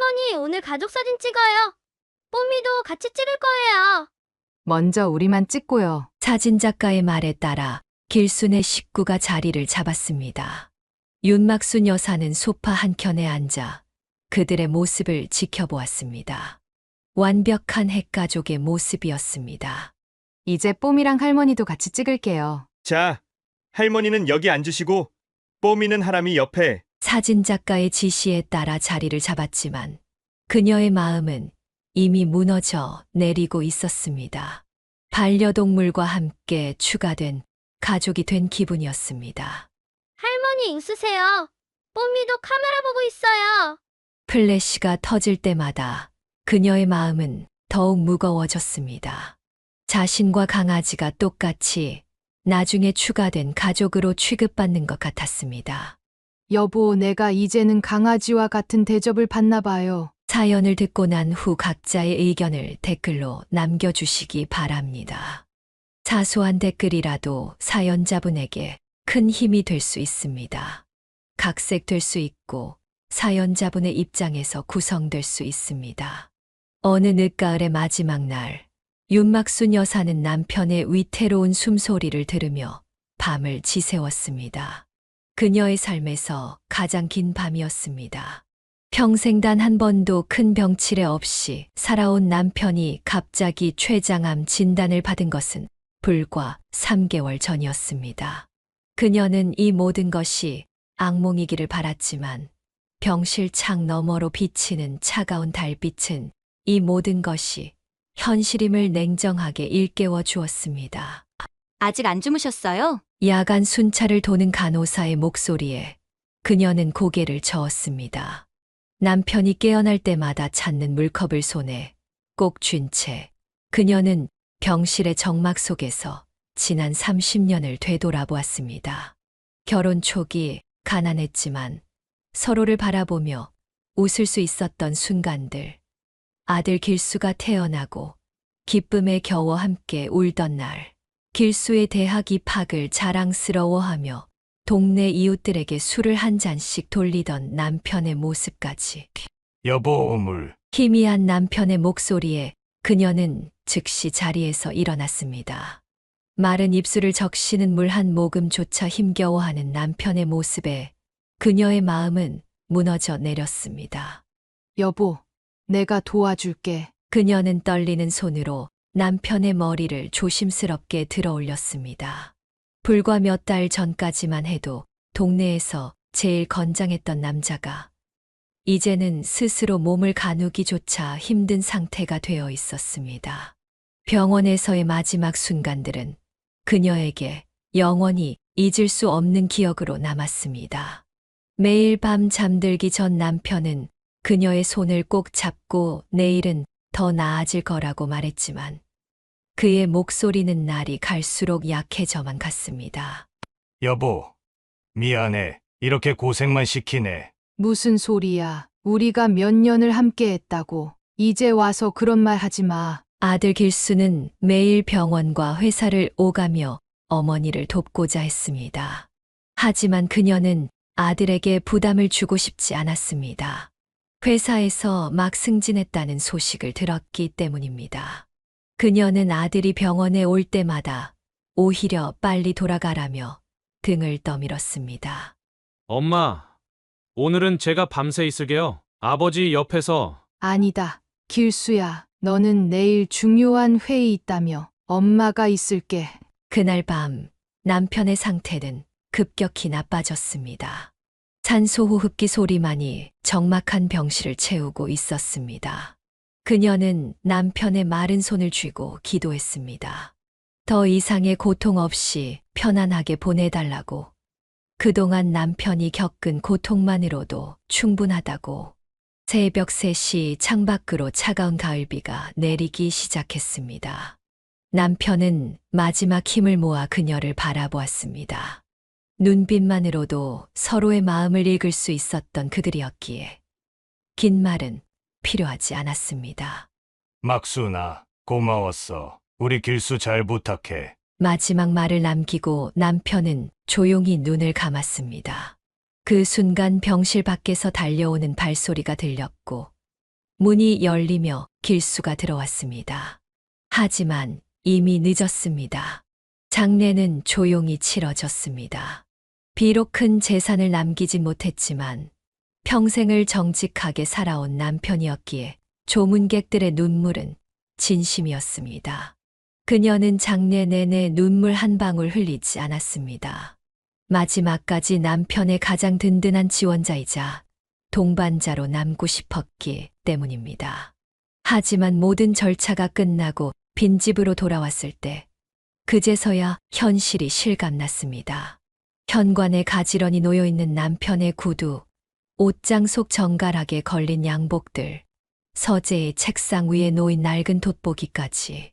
할머니, 오늘 가족 사진 찍어요. 뽀미도 같이 찍을 거예요. 먼저 우리만 찍고요. 사진작가의 말에 따라 길순의 식구가 자리를 잡았습니다. 윤막순 여사는 소파 한켠에 앉아 그들의 모습을 지켜보았습니다. 완벽한 핵가족의 모습이었습니다. 이제 뽀미랑 할머니도 같이 찍을게요. 자, 할머니는 여기 앉으시고 뽀미는 하람이 옆에. 사진작가의 지시에 따라 자리를 잡았지만 그녀의 마음은 이미 무너져 내리고 있었습니다. 반려동물과 함께 추가된 가족이 된 기분이었습니다. 할머니 웃으세요. 뽀미도 카메라 보고 있어요. 플래시가 터질 때마다 그녀의 마음은 더욱 무거워졌습니다. 자신과 강아지가 똑같이 나중에 추가된 가족으로 취급받는 것 같았습니다. 여보, 내가 이제는 강아지와 같은 대접을 받나 봐요. 사연을 듣고 난 후 각자의 의견을 댓글로 남겨주시기 바랍니다. 사소한 댓글이라도 사연자분에게 큰 힘이 될 수 있습니다. 각색될 수 있고 사연자분의 입장에서 구성될 수 있습니다. 어느 늦가을의 마지막 날, 윤막순 여사는 남편의 위태로운 숨소리를 들으며 밤을 지새웠습니다. 그녀의 삶에서 가장 긴 밤이었습니다. 평생 단 한 번도 큰 병치레 없이 살아온 남편이 갑자기 췌장암 진단을 받은 것은 불과 3개월 전이었습니다. 그녀는 이 모든 것이 악몽이기를 바랐지만 병실 창 너머로 비치는 차가운 달빛은 이 모든 것이 현실임을 냉정하게 일깨워 주었습니다. 아직 안 주무셨어요? 야간 순찰을 도는 간호사의 목소리에 그녀는 고개를 저었습니다. 남편이 깨어날 때마다 찾는 물컵을 손에 꼭 쥔 채 그녀는 병실의 정막 속에서 지난 30년을 되돌아보았습니다. 결혼 초기 가난했지만 서로를 바라보며 웃을 수 있었던 순간들, 아들 길수가 태어나고 기쁨에 겨워 함께 울던 날, 길수의 대학 입학을 자랑스러워하며 동네 이웃들에게 술을 한 잔씩 돌리던 남편의 모습까지. 여보, 물. 희미한 남편의 목소리에 그녀는 즉시 자리에서 일어났습니다. 마른 입술을 적시는 물 한 모금조차 힘겨워하는 남편의 모습에 그녀의 마음은 무너져 내렸습니다. 여보, 내가 도와줄게. 그녀는 떨리는 손으로 남편의 머리를 조심스럽게 들어 올렸습니다. 불과 몇 달 전까지만 해도 동네에서 제일 건장했던 남자가 이제는 스스로 몸을 가누기조차 힘든 상태가 되어 있었습니다. 병원에서의 마지막 순간들은 그녀에게 영원히 잊을 수 없는 기억으로 남았습니다. 매일 밤 잠들기 전 남편은 그녀의 손을 꼭 잡고 내일은 더 나아질 거라고 말했지만 그의 목소리는 날이 갈수록 약해져만 갔습니다. 여보, 미안해. 이렇게 고생만 시키네. 무슨 소리야. 우리가 몇 년을 함께 했다고. 이제 와서 그런 말 하지 마. 아들 길수는 매일 병원과 회사를 오가며 어머니를 돕고자 했습니다. 하지만 그녀는 아들에게 부담을 주고 싶지 않았습니다. 회사에서 막 승진했다는 소식을 들었기 때문입니다. 그녀는 아들이 병원에 올 때마다 오히려 빨리 돌아가라며 등을 떠밀었습니다. 엄마, 오늘은 제가 밤새 있을게요. 아버지 옆에서. 아니다. 길수야, 너는 내일 중요한 회의 있다며. 엄마가 있을게. 그날 밤 남편의 상태는 급격히 나빠졌습니다. 산소호흡기 소리만이 적막한 병실을 채우고 있었습니다. 그녀는 남편의 마른 손을 쥐고 기도했습니다. 더 이상의 고통 없이 편안하게 보내달라고. 그동안 남편이 겪은 고통만으로도 충분하다고. 새벽 3시 창밖으로 차가운 가을비가 내리기 시작했습니다. 남편은 마지막 힘을 모아 그녀를 바라보았습니다. 눈빛만으로도 서로의 마음을 읽을 수 있었던 그들이었기에 긴 말은 필요하지 않았습니다. 막순아, 고마웠어. 우리 길수 잘 부탁해. 마지막 말을 남기고 남편은 조용히 눈을 감았습니다. 그 순간 병실 밖에서 달려오는 발소리가 들렸고 문이 열리며 길수가 들어왔습니다. 하지만 이미 늦었습니다. 장례는 조용히 치러졌습니다. 비록 큰 재산을 남기진 못했지만 평생을 정직하게 살아온 남편이었기에 조문객들의 눈물은 진심이었습니다. 그녀는 장례 내내 눈물 한 방울 흘리지 않았습니다. 마지막까지 남편의 가장 든든한 지원자이자 동반자로 남고 싶었기 때문입니다. 하지만 모든 절차가 끝나고 빈집으로 돌아왔을 때 그제서야 현실이 실감났습니다. 현관에 가지런히 놓여있는 남편의 구두, 옷장 속 정갈하게 걸린 양복들, 서재의 책상 위에 놓인 낡은 돋보기까지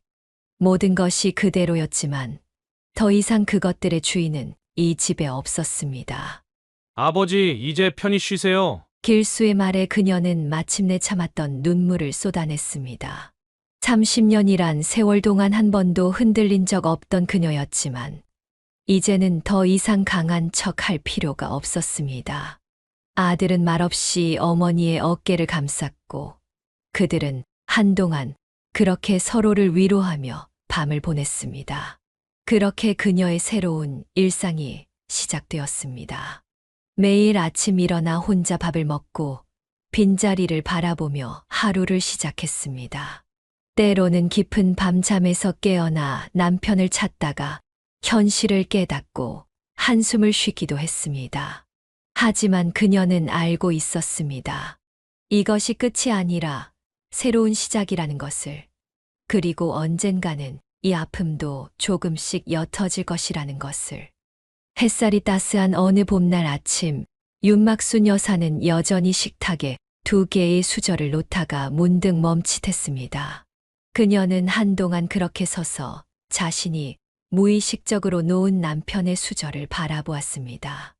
모든 것이 그대로였지만 더 이상 그것들의 주인은 이 집에 없었습니다. 아버지, 이제 편히 쉬세요. 길수의 말에 그녀는 마침내 참았던 눈물을 쏟아냈습니다. 30년이란 세월 동안 한 번도 흔들린 적 없던 그녀였지만 이제는 더 이상 강한 척 할 필요가 없었습니다. 아들은 말없이 어머니의 어깨를 감쌌고 그들은 한동안 그렇게 서로를 위로하며 밤을 보냈습니다. 그렇게 그녀의 새로운 일상이 시작되었습니다. 매일 아침 일어나 혼자 밥을 먹고 빈자리를 바라보며 하루를 시작했습니다. 때로는 깊은 밤잠에서 깨어나 남편을 찾다가 현실을 깨닫고 한숨을 쉬기도 했습니다. 하지만 그녀는 알고 있었습니다. 이것이 끝이 아니라 새로운 시작이라는 것을, 그리고 언젠가는 이 아픔도 조금씩 옅어질 것이라는 것을. 햇살이 따스한 어느 봄날 아침, 윤막순 여사는 여전히 식탁에 2개의 수저를 놓다가 문득 멈칫했습니다. 그녀는 한동안 그렇게 서서 자신이 무의식적으로 놓은 남편의 수저를 바라보았습니다.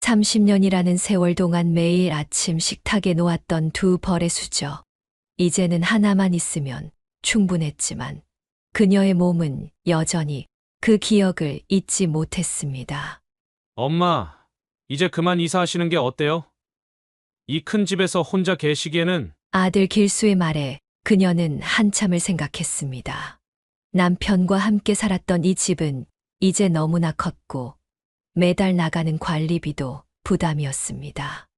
30년이라는 세월 동안 매일 아침 식탁에 놓았던 2벌의 수저. 이제는 하나만 있으면 충분했지만 그녀의 몸은 여전히 그 기억을 잊지 못했습니다. 엄마, 이제 그만 이사하시는 게 어때요? 이 큰 집에서 혼자 계시기에는. 아들 길수의 말에 그녀는 한참을 생각했습니다. 남편과 함께 살았던 이 집은 이제 너무나 컸고 매달 나가는 관리비도 부담이었습니다.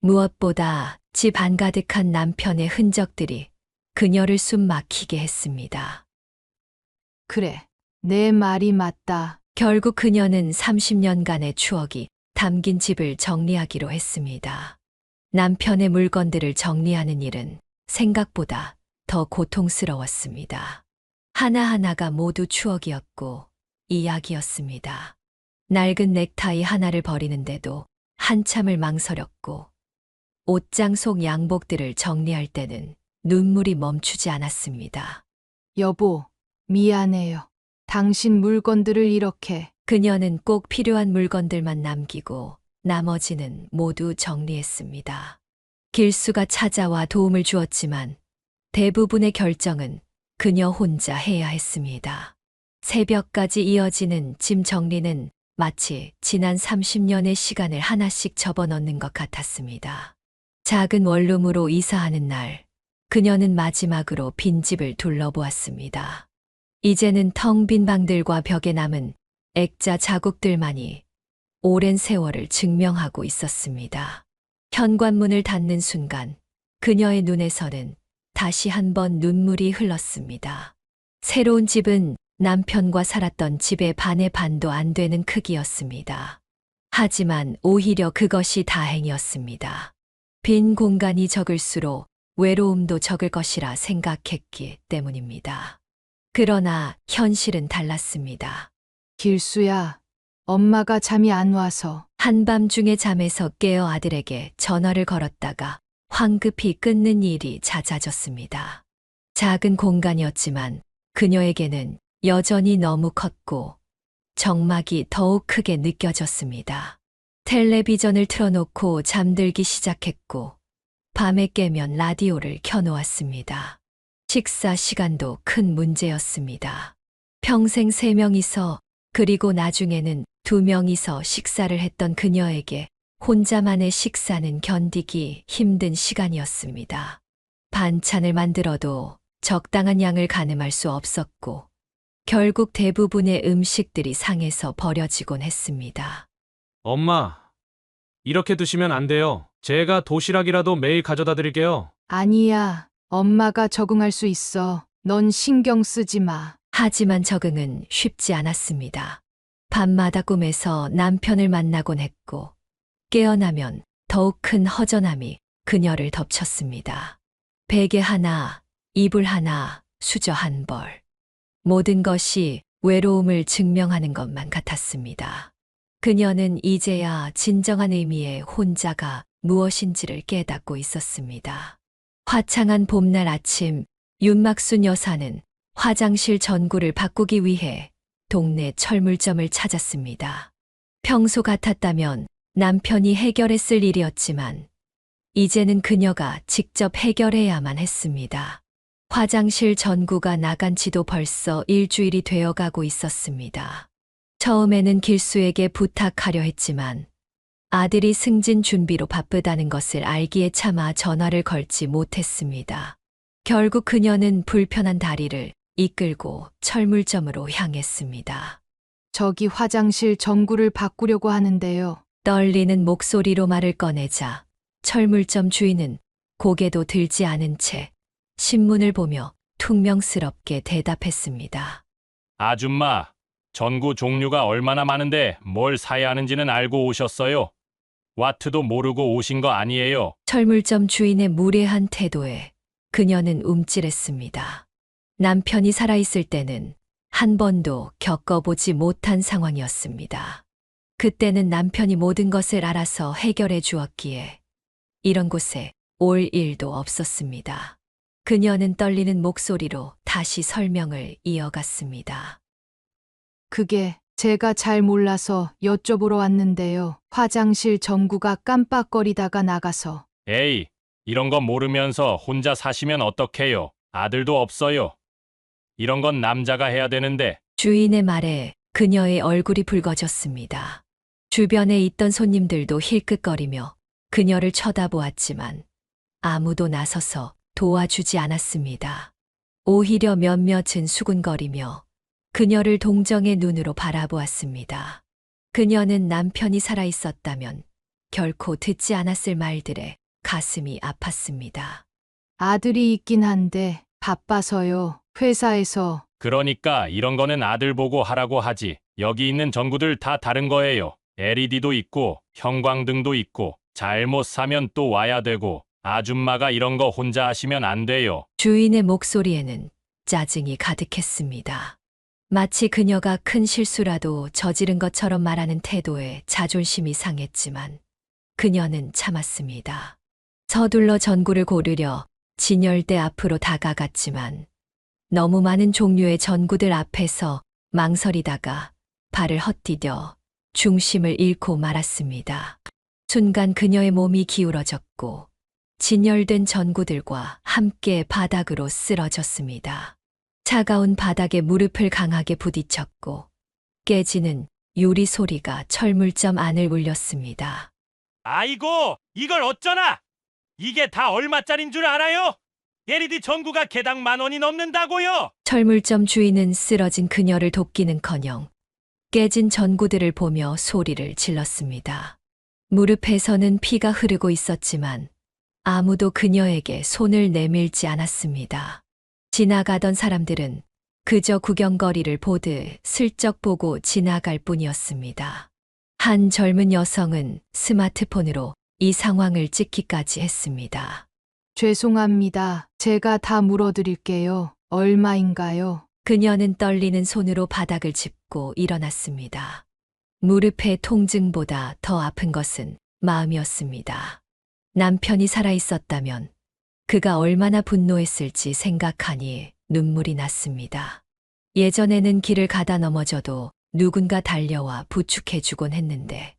무엇보다 집 안가득한 남편의 흔적들이 그녀를 숨 막히게 했습니다. 그래, 내 말이 맞다. 결국 그녀는 30년간의 추억이 담긴 집을 정리하기로 했습니다. 남편의 물건들을 정리하는 일은 생각보다 더 고통스러웠습니다. 하나하나가 모두 추억이었고 이야기였습니다. 낡은 넥타이 하나를 버리는데도 한참을 망설였고 옷장 속 양복들을 정리할 때는 눈물이 멈추지 않았습니다. 여보, 미안해요. 당신 물건들을 이렇게. 그녀는 꼭 필요한 물건들만 남기고 나머지는 모두 정리했습니다. 길수가 찾아와 도움을 주었지만 대부분의 결정은 그녀 혼자 해야 했습니다. 새벽까지 이어지는 짐 정리는 마치 지난 30년의 시간을 하나씩 접어넣는 것 같았습니다. 작은 원룸으로 이사하는 날, 그녀는 마지막으로 빈집을 둘러보았습니다. 이제는 텅 빈 방들과 벽에 남은 액자 자국들만이 오랜 세월을 증명하고 있었습니다. 현관문을 닫는 순간 그녀의 눈에서는 다시 한번 눈물이 흘렀습니다. 새로운 집은 남편과 살았던 집의 반의 반도 안 되는 크기였습니다. 하지만 오히려 그것이 다행이었습니다. 빈 공간이 적을수록 외로움도 적을 것이라 생각했기 때문입니다. 그러나 현실은 달랐습니다. 길수야, 엄마가 잠이 안 와서. 한밤중에 잠에서 깨어 아들에게 전화를 걸었다가 황급히 끊는 일이 잦아졌습니다. 작은 공간이었지만 그녀에게는 여전히 너무 컸고 정막이 더욱 크게 느껴졌습니다. 텔레비전을 틀어놓고 잠들기 시작했고 밤에 깨면 라디오를 켜놓았습니다. 식사 시간도 큰 문제였습니다. 평생 3명이서 그리고 나중에는 2명이서 식사를 했던 그녀에게 혼자만의 식사는 견디기 힘든 시간이었습니다. 반찬을 만들어도 적당한 양을 가늠할 수 없었고, 결국 대부분의 음식들이 상해서 버려지곤 했습니다. 엄마, 이렇게 드시면 안 돼요. 제가 도시락이라도 매일 가져다 드릴게요. 아니야. 엄마가 적응할 수 있어. 넌 신경 쓰지 마. 하지만 적응은 쉽지 않았습니다. 밤마다 꿈에서 남편을 만나곤 했고, 깨어나면 더욱 큰 허전함이 그녀를 덮쳤습니다. 베개 하나, 이불 하나, 수저 한 벌. 모든 것이 외로움을 증명하는 것만 같았습니다. 그녀는 이제야 진정한 의미의 혼자가 무엇인지를 깨닫고 있었습니다. 화창한 봄날 아침, 윤막순 여사는 화장실 전구를 바꾸기 위해 동네 철물점을 찾았습니다. 평소 같았다면 남편이 해결했을 일이었지만 이제는 그녀가 직접 해결해야만 했습니다. 화장실 전구가 나간 지도 벌써 일주일이 되어가고 있었습니다. 처음에는 길수에게 부탁하려 했지만 아들이 승진 준비로 바쁘다는 것을 알기에 차마 전화를 걸지 못했습니다. 결국 그녀는 불편한 다리를 이끌고 철물점으로 향했습니다. 저기 화장실 전구를 바꾸려고 하는데요. 떨리는 목소리로 말을 꺼내자 철물점 주인은 고개도 들지 않은 채 신문을 보며 퉁명스럽게 대답했습니다. 아줌마, 전구 종류가 얼마나 많은데 뭘 사야 하는지는 알고 오셨어요? 와트도 모르고 오신 거 아니에요? 철물점 주인의 무례한 태도에 그녀는 움찔했습니다. 남편이 살아있을 때는 한 번도 겪어보지 못한 상황이었습니다. 그때는 남편이 모든 것을 알아서 해결해 주었기에 이런 곳에 올 일도 없었습니다. 그녀는 떨리는 목소리로 다시 설명을 이어갔습니다. 그게 제가 잘 몰라서 여쭤보러 왔는데요. 화장실 전구가 깜빡거리다가 나가서. 에이, 이런 거 모르면서 혼자 사시면 어떡해요? 아들도 없어요. 이런 건 남자가 해야 되는데. 주인의 말에 그녀의 얼굴이 붉어졌습니다. 주변에 있던 손님들도 힐끗거리며 그녀를 쳐다보았지만 아무도 나서서 도와주지 않았습니다. 오히려 몇몇은 수군거리며 그녀를 동정의 눈으로 바라보았습니다. 그녀는 남편이 살아있었다면 결코 듣지 않았을 말들에 가슴이 아팠습니다. 아들이 있긴 한데 바빠서요. 회사에서. 그러니까 이런 거는 아들 보고 하라고 하지. 여기 있는 전구들 다 다른 거예요. LED도 있고 형광등도 있고 잘못 사면 또 와야 되고 아줌마가 이런 거 혼자 하시면 안 돼요. 주인의 목소리에는 짜증이 가득했습니다. 마치 그녀가 큰 실수라도 저지른 것처럼 말하는 태도에 자존심이 상했지만 그녀는 참았습니다. 서둘러 전구를 고르려 진열대 앞으로 다가갔지만 너무 많은 종류의 전구들 앞에서 망설이다가 발을 헛디뎌 중심을 잃고 말았습니다. 순간 그녀의 몸이 기울어졌고 진열된 전구들과 함께 바닥으로 쓰러졌습니다. 차가운 바닥에 무릎을 강하게 부딪혔고 깨지는 유리 소리가 철물점 안을 울렸습니다. 아이고, 이걸 어쩌나? 이게 다 얼마짜린 줄 알아요? LED 전구가 개당 10,000원이 넘는다고요? 철물점 주인은 쓰러진 그녀를 돕기는커녕 깨진 전구들을 보며 소리를 질렀습니다. 무릎에서는 피가 흐르고 있었지만 아무도 그녀에게 손을 내밀지 않았습니다. 지나가던 사람들은 그저 구경거리를 보듯 슬쩍 보고 지나갈 뿐이었습니다. 한 젊은 여성은 스마트폰으로 이 상황을 찍기까지 했습니다. 죄송합니다. 제가 다 물어드릴게요. 얼마인가요? 그녀는 떨리는 손으로 바닥을 짚고 일어났습니다. 무릎의 통증보다 더 아픈 것은 마음이었습니다. 남편이 살아있었다면 그가 얼마나 분노했을지 생각하니 눈물이 났습니다. 예전에는 길을 가다 넘어져도 누군가 달려와 부축해주곤 했는데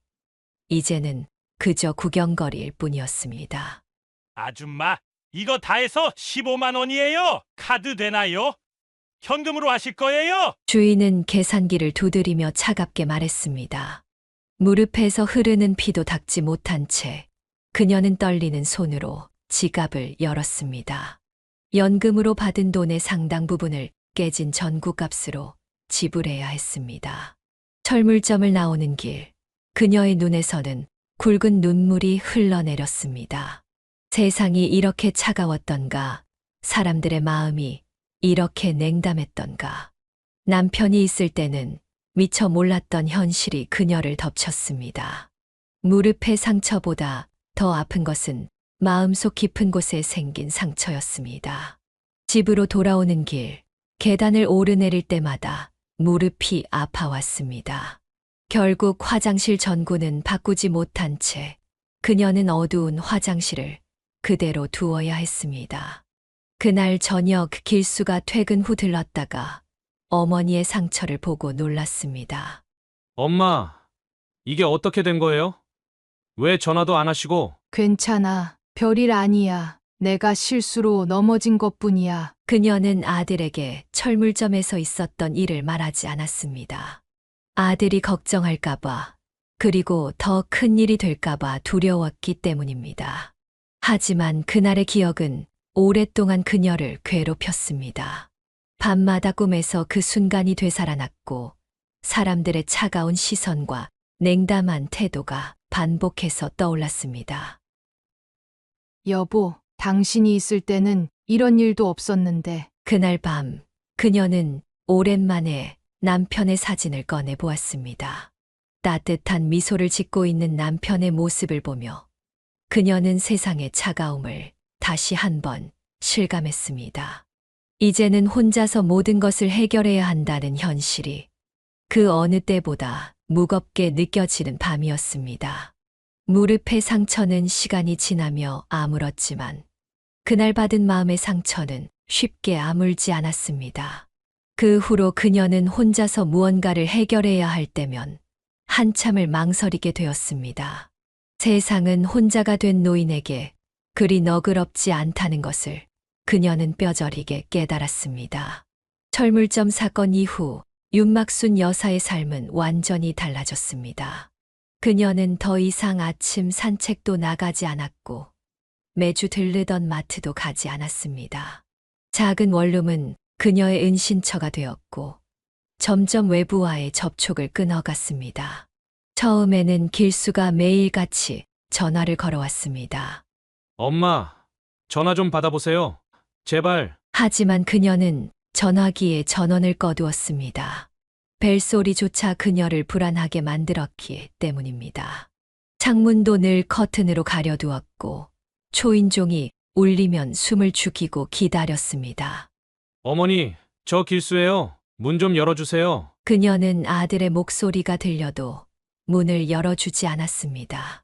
이제는 그저 구경거리일 뿐이었습니다. 아줌마, 이거 다 해서 15만 원이에요. 카드 되나요? 현금으로 하실 거예요? 주인은 계산기를 두드리며 차갑게 말했습니다. 무릎에서 흐르는 피도 닦지 못한 채 그녀는 떨리는 손으로 지갑을 열었습니다. 연금으로 받은 돈의 상당 부분을 깨진 전구값으로 지불해야 했습니다. 철물점을 나오는 길, 그녀의 눈에서는 굵은 눈물이 흘러내렸습니다. 세상이 이렇게 차가웠던가, 사람들의 마음이 이렇게 냉담했던가. 남편이 있을 때는 미처 몰랐던 현실이 그녀를 덮쳤습니다. 무릎의 상처보다 더 아픈 것은 마음속 깊은 곳에 생긴 상처였습니다. 집으로 돌아오는 길, 계단을 오르내릴 때마다 무릎이 아파왔습니다. 결국 화장실 전구는 바꾸지 못한 채 그녀는 어두운 화장실을 그대로 두어야 했습니다. 그날 저녁 길수가 퇴근 후 들렀다가 어머니의 상처를 보고 놀랐습니다. 엄마, 이게 어떻게 된 거예요? 왜 전화도 안 하시고? 괜찮아. 별일 아니야. 내가 실수로 넘어진 것뿐이야. 그녀는 아들에게 철물점에서 있었던 일을 말하지 않았습니다. 아들이 걱정할까봐, 그리고 더 큰 일이 될까봐 두려웠기 때문입니다. 하지만 그날의 기억은 오랫동안 그녀를 괴롭혔습니다. 밤마다 꿈에서 그 순간이 되살아났고, 사람들의 차가운 시선과 냉담한 태도가 반복해서 떠올랐습니다. 여보, 당신이 있을 때는 이런 일도 없었는데. 그날 밤, 그녀는 오랜만에 남편의 사진을 꺼내 보았습니다. 따뜻한 미소를 짓고 있는 남편의 모습을 보며 그녀는 세상의 차가움을 다시 한번 실감했습니다. 이제는 혼자서 모든 것을 해결해야 한다는 현실이 그 어느 때보다 무겁게 느껴지는 밤이었습니다. 무릎의 상처는 시간이 지나며 아물었지만 그날 받은 마음의 상처는 쉽게 아물지 않았습니다. 그 후로 그녀는 혼자서 무언가를 해결해야 할 때면 한참을 망설이게 되었습니다. 세상은 혼자가 된 노인에게 그리 너그럽지 않다는 것을 그녀는 뼈저리게 깨달았습니다. 철물점 사건 이후 윤막순 여사의 삶은 완전히 달라졌습니다. 그녀는 더 이상 아침 산책도 나가지 않았고 매주 들르던 마트도 가지 않았습니다. 작은 원룸은 그녀의 은신처가 되었고 점점 외부와의 접촉을 끊어갔습니다. 처음에는 길수가 매일같이 전화를 걸어왔습니다. 엄마, 전화 좀 받아보세요. 제발. 하지만 그녀는 전화기에 전원을 꺼두었습니다. 벨소리조차 그녀를 불안하게 만들었기 때문입니다. 창문도 늘 커튼으로 가려두었고 초인종이 울리면 숨을 죽이고 기다렸습니다. 어머니, 저 길수예요. 문 좀 열어주세요. 그녀는 아들의 목소리가 들려도 문을 열어주지 않았습니다.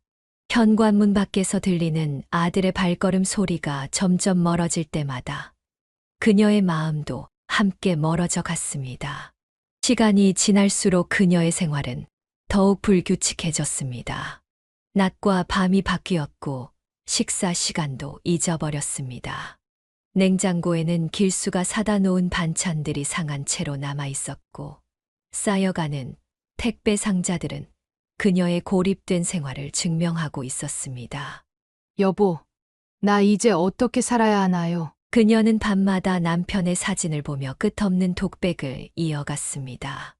현관문 밖에서 들리는 아들의 발걸음 소리가 점점 멀어질 때마다 그녀의 마음도 함께 멀어져 갔습니다. 시간이 지날수록 그녀의 생활은 더욱 불규칙해졌습니다. 낮과 밤이 바뀌었고 식사 시간도 잊어버렸습니다. 냉장고에는 길수가 사다 놓은 반찬들이 상한 채로 남아 있었고 쌓여가는 택배 상자들은 그녀의 고립된 생활을 증명하고 있었습니다. 여보, 나 이제 어떻게 살아야 하나요? 그녀는 밤마다 남편의 사진을 보며 끝없는 독백을 이어갔습니다.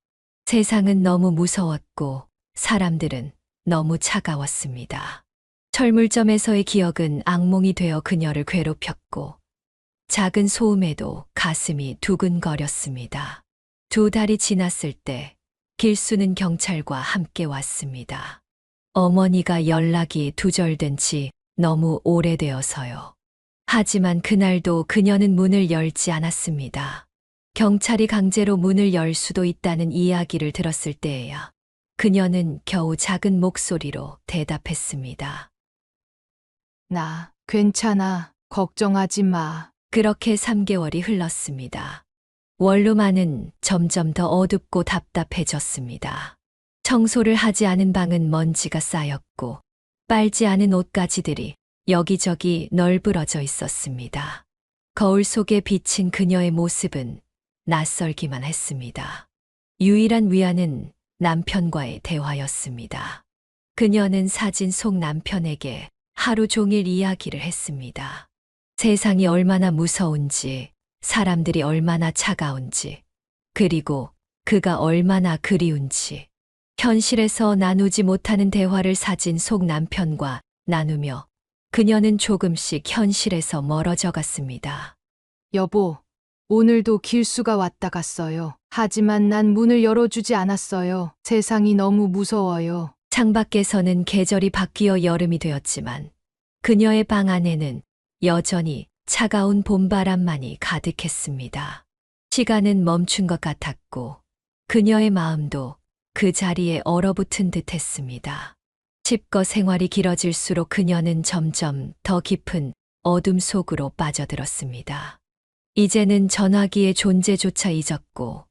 세상은 너무 무서웠고 사람들은 너무 차가웠습니다. 철물점에서의 기억은 악몽이 되어 그녀를 괴롭혔고 작은 소음에도 가슴이 두근거렸습니다. 2달이 지났을 때 길수는 경찰과 함께 왔습니다. 어머니가 연락이 두절된 지 너무 오래되어서요. 하지만 그날도 그녀는 문을 열지 않았습니다. 경찰이 강제로 문을 열 수도 있다는 이야기를 들었을 때에야 그녀는 겨우 작은 목소리로 대답했습니다. 나 괜찮아. 걱정하지 마. 그렇게 3개월이 흘렀습니다. 원룸 안은 점점 더 어둡고 답답해졌습니다. 청소를 하지 않은 방은 먼지가 쌓였고 빨지 않은 옷가지들이 여기저기 널브러져 있었습니다. 거울 속에 비친 그녀의 모습은 낯설기만 했습니다. 유일한 위안은 남편과의 대화였습니다. 그녀는 사진 속 남편에게 하루 종일 이야기를 했습니다. 세상이 얼마나 무서운지, 사람들이 얼마나 차가운지, 그리고 그가 얼마나 그리운지. 현실에서 나누지 못하는 대화를 사진 속 남편과 나누며 그녀는 조금씩 현실에서 멀어져 갔습니다. 여보, 오늘도 길수가 왔다 갔어요. 하지만 난 문을 열어주지 않았어요. 세상이 너무 무서워요. 창밖에서는 계절이 바뀌어 여름이 되었지만 그녀의 방 안에는 여전히 차가운 봄바람만이 가득했습니다. 시간은 멈춘 것 같았고 그녀의 마음도 그 자리에 얼어붙은 듯 했습니다. 집거 생활이 길어질수록 그녀는 점점 더 깊은 어둠 속으로 빠져들었습니다. 이제는 전화기의 존재조차 잊었고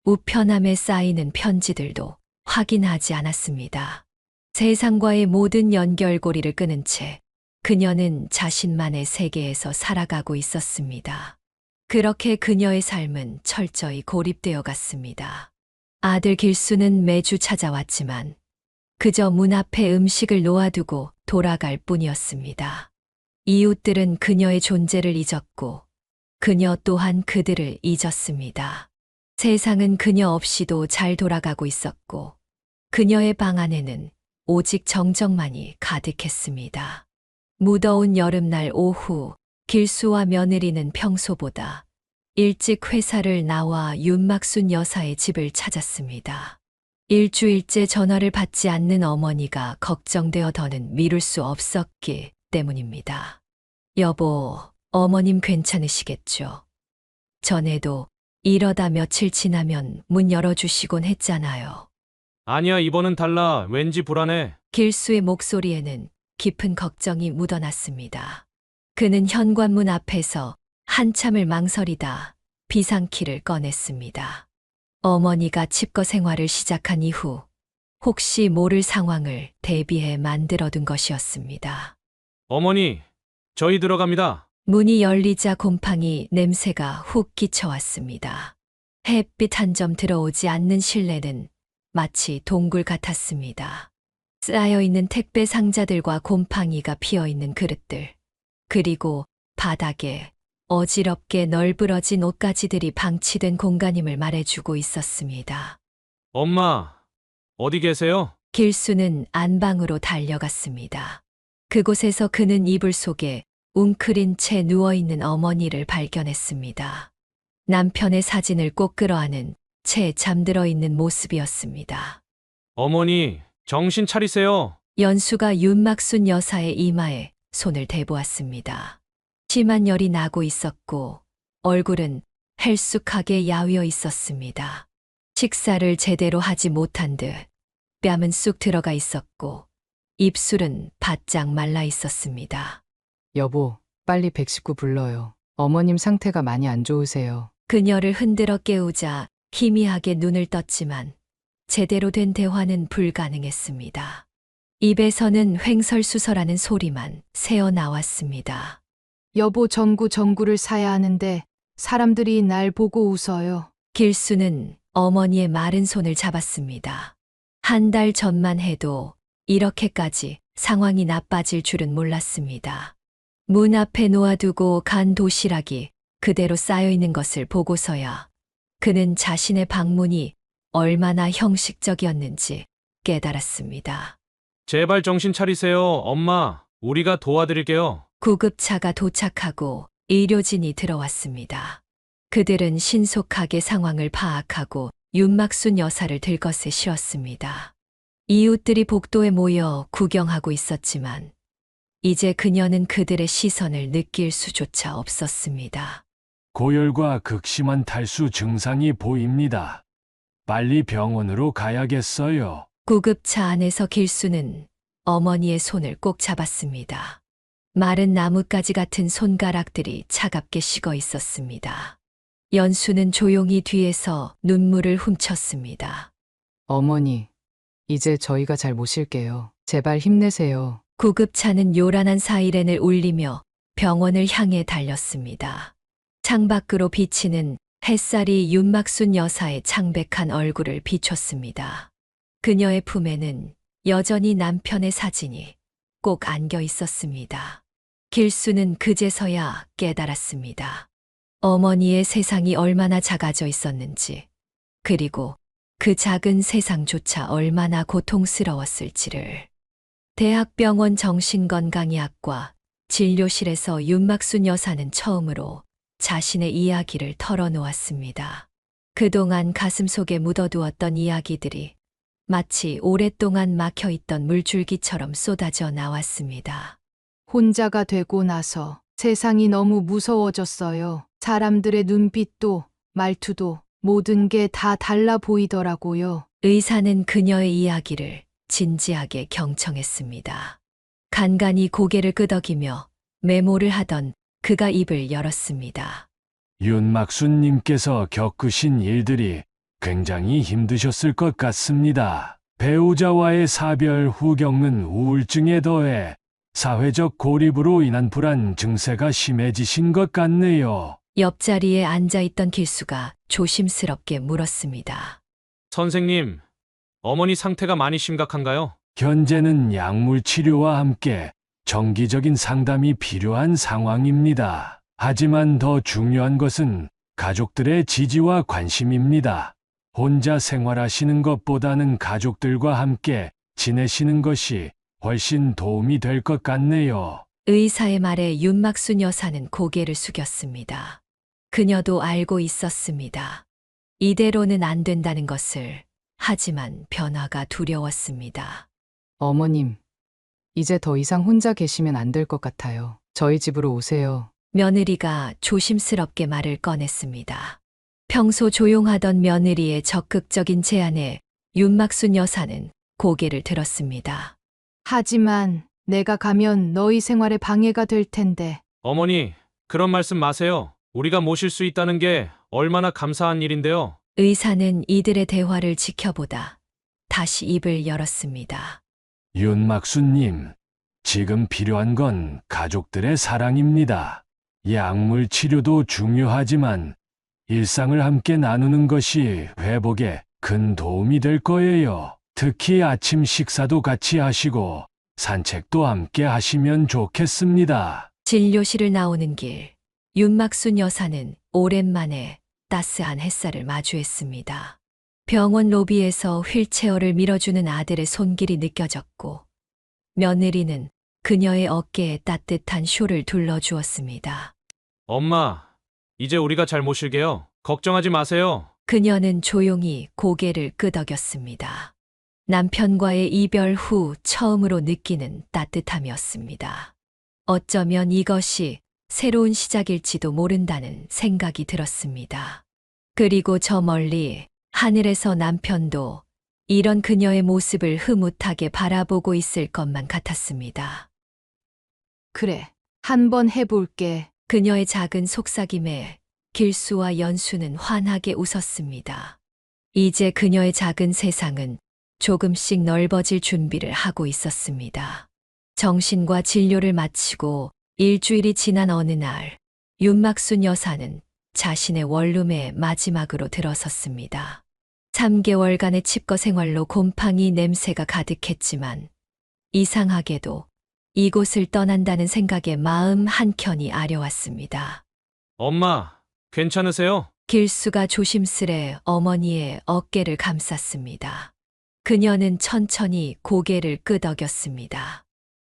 우편함에 쌓이는 편지들도 확인하지 않았습니다. 세상과의 모든 연결고리를 끊은 채 그녀는 자신만의 세계에서 살아가고 있었습니다. 그렇게 그녀의 삶은 철저히 고립되어 갔습니다. 아들 길수는 매주 찾아왔지만 그저 문 앞에 음식을 놓아두고 돌아갈 뿐이었습니다. 이웃들은 그녀의 존재를 잊었고 그녀 또한 그들을 잊었습니다. 세상은 그녀 없이도 잘 돌아가고 있었고 그녀의 방 안에는 오직 정적만이 가득했습니다. 무더운 여름날 오후 길수와 며느리는 평소보다 일찍 회사를 나와 윤막순 여사의 집을 찾았습니다. 일주일째 전화를 받지 않는 어머니가 걱정되어 더는 미룰 수 없었기 때문입니다. 여보, 어머님 괜찮으시겠죠? 전에도 이러다 며칠 지나면 문 열어주시곤 했잖아요. 아니야, 이번은 달라. 왠지 불안해. 길수의 목소리에는 깊은 걱정이 묻어났습니다. 그는 현관문 앞에서 한참을 망설이다 비상키를 꺼냈습니다. 어머니가 칩거 생활을 시작한 이후 혹시 모를 상황을 대비해 만들어둔 것이었습니다. 어머니, 저희 들어갑니다. 문이 열리자 곰팡이 냄새가 훅 끼쳐왔습니다. 햇빛 한 점 들어오지 않는 실내는 마치 동굴 같았습니다. 쌓여있는 택배 상자들과 곰팡이가 피어있는 그릇들, 그리고 바닥에 어지럽게 널브러진 옷가지들이 방치된 공간임을 말해주고 있었습니다. 엄마, 어디 계세요? 길수는 안방으로 달려갔습니다. 그곳에서 그는 이불 속에 웅크린 채 누워있는 어머니를 발견했습니다. 남편의 사진을 꼭 끌어안은 채 잠들어 있는 모습이었습니다. 어머니, 정신 차리세요. 연수가 윤막순 여사의 이마에 손을 대보았습니다. 심한 열이 나고 있었고 얼굴은 헬쑥하게 야위어 있었습니다. 식사를 제대로 하지 못한 듯 뺨은 쑥 들어가 있었고 입술은 바짝 말라 있었습니다. 여보, 빨리 119 불러요. 어머님 상태가 많이 안 좋으세요. 그녀를 흔들어 깨우자 희미하게 눈을 떴지만 제대로 된 대화는 불가능했습니다. 입에서는 횡설수설하는 소리만 새어 나왔습니다. 여보, 전구를 사야 하는데 사람들이 날 보고 웃어요. 길수는 어머니의 마른 손을 잡았습니다. 한 달 전만 해도 이렇게까지 상황이 나빠질 줄은 몰랐습니다. 문 앞에 놓아두고 간 도시락이 그대로 쌓여있는 것을 보고서야 그는 자신의 방문이 얼마나 형식적이었는지 깨달았습니다. 제발 정신 차리세요. 엄마, 우리가 도와드릴게요. 구급차가 도착하고 의료진이 들어왔습니다. 그들은 신속하게 상황을 파악하고 윤막순 여사를 들것에 씌웠습니다. 이웃들이 복도에 모여 구경하고 있었지만 이제 그녀는 그들의 시선을 느낄 수조차 없었습니다. 고열과 극심한 탈수 증상이 보입니다. 빨리 병원으로 가야겠어요. 구급차 안에서 길수는 어머니의 손을 꼭 잡았습니다. 마른 나뭇가지 같은 손가락들이 차갑게 식어 있었습니다. 연수는 조용히 뒤에서 눈물을 훔쳤습니다. 어머니, 이제 저희가 잘 모실게요. 제발 힘내세요. 구급차는 요란한 사이렌을 울리며 병원을 향해 달렸습니다. 창밖으로 비치는 햇살이 윤막순 여사의 창백한 얼굴을 비췄습니다. 그녀의 품에는 여전히 남편의 사진이 꼭 안겨 있었습니다. 길수는 그제서야 깨달았습니다. 어머니의 세상이 얼마나 작아져 있었는지, 그리고 그 작은 세상조차 얼마나 고통스러웠을지를. 대학병원 정신건강의학과 진료실에서 윤막순 여사는 처음으로 자신의 이야기를 털어놓았습니다. 그동안 가슴속에 묻어두었던 이야기들이 마치 오랫동안 막혀있던 물줄기처럼 쏟아져 나왔습니다. 혼자가 되고 나서 세상이 너무 무서워졌어요. 사람들의 눈빛도 말투도 모든 게 다 달라 보이더라고요. 의사는 그녀의 이야기를 진지하게 경청했습니다. 간간히 고개를 끄덕이며 메모를 하던 그가 입을 열었습니다. 윤막순님께서 겪으신 일들이 굉장히 힘드셨을 것 같습니다. 배우자와의 사별 후 겪는 우울증에 더해 사회적 고립으로 인한 불안 증세가 심해지신 것 같네요. 옆자리에 앉아있던 길수가 조심스럽게 물었습니다. 선생님, 어머니 상태가 많이 심각한가요? 현재는 약물 치료와 함께 정기적인 상담이 필요한 상황입니다. 하지만 더 중요한 것은 가족들의 지지와 관심입니다. 혼자 생활하시는 것보다는 가족들과 함께 지내시는 것이 훨씬 도움이 될 것 같네요. 의사의 말에 윤막순 여사는 고개를 숙였습니다. 그녀도 알고 있었습니다. 이대로는 안 된다는 것을. 하지만 변화가 두려웠습니다. 어머님, 이제 더 이상 혼자 계시면 안 될 것 같아요. 저희 집으로 오세요. 며느리가 조심스럽게 말을 꺼냈습니다. 평소 조용하던 며느리의 적극적인 제안에 윤막순 여사는 고개를 들었습니다. 하지만 내가 가면 너희 생활에 방해가 될 텐데. 어머니, 그런 말씀 마세요. 우리가 모실 수 있다는 게 얼마나 감사한 일인데요. 의사는 이들의 대화를 지켜보다 다시 입을 열었습니다. 윤막순님, 지금 필요한 건 가족들의 사랑입니다. 약물 치료도 중요하지만 일상을 함께 나누는 것이 회복에 큰 도움이 될 거예요. 특히 아침 식사도 같이 하시고 산책도 함께 하시면 좋겠습니다. 진료실을 나오는 길, 윤막순 여사는 오랜만에 따스한 햇살을 마주했습니다. 병원 로비에서 휠체어를 밀어주는 아들의 손길이 느껴졌고, 며느리는 그녀의 어깨에 따뜻한 쇼를 둘러주었습니다. 엄마, 이제 우리가 잘 모실게요. 걱정하지 마세요. 그녀는 조용히 고개를 끄덕였습니다. 남편과의 이별 후 처음으로 느끼는 따뜻함이었습니다. 어쩌면 이것이 새로운 시작일지도 모른다는 생각이 들었습니다. 그리고 저 멀리 하늘에서 남편도 이런 그녀의 모습을 흐뭇하게 바라보고 있을 것만 같았습니다. 그래, 한번 해볼게. 그녀의 작은 속삭임에 길수와 연수는 환하게 웃었습니다. 이제 그녀의 작은 세상은 조금씩 넓어질 준비를 하고 있었습니다. 정신과 진료를 마치고 일주일이 지난 어느 날, 윤막순 여사는 자신의 원룸에 마지막으로 들어섰습니다. 3개월간의 칩거 생활로 곰팡이 냄새가 가득했지만 이상하게도 이곳을 떠난다는 생각에 마음 한켠이 아려왔습니다. 엄마, 괜찮으세요? 길수가 조심스레 어머니의 어깨를 감쌌습니다. 그녀는 천천히 고개를 끄덕였습니다.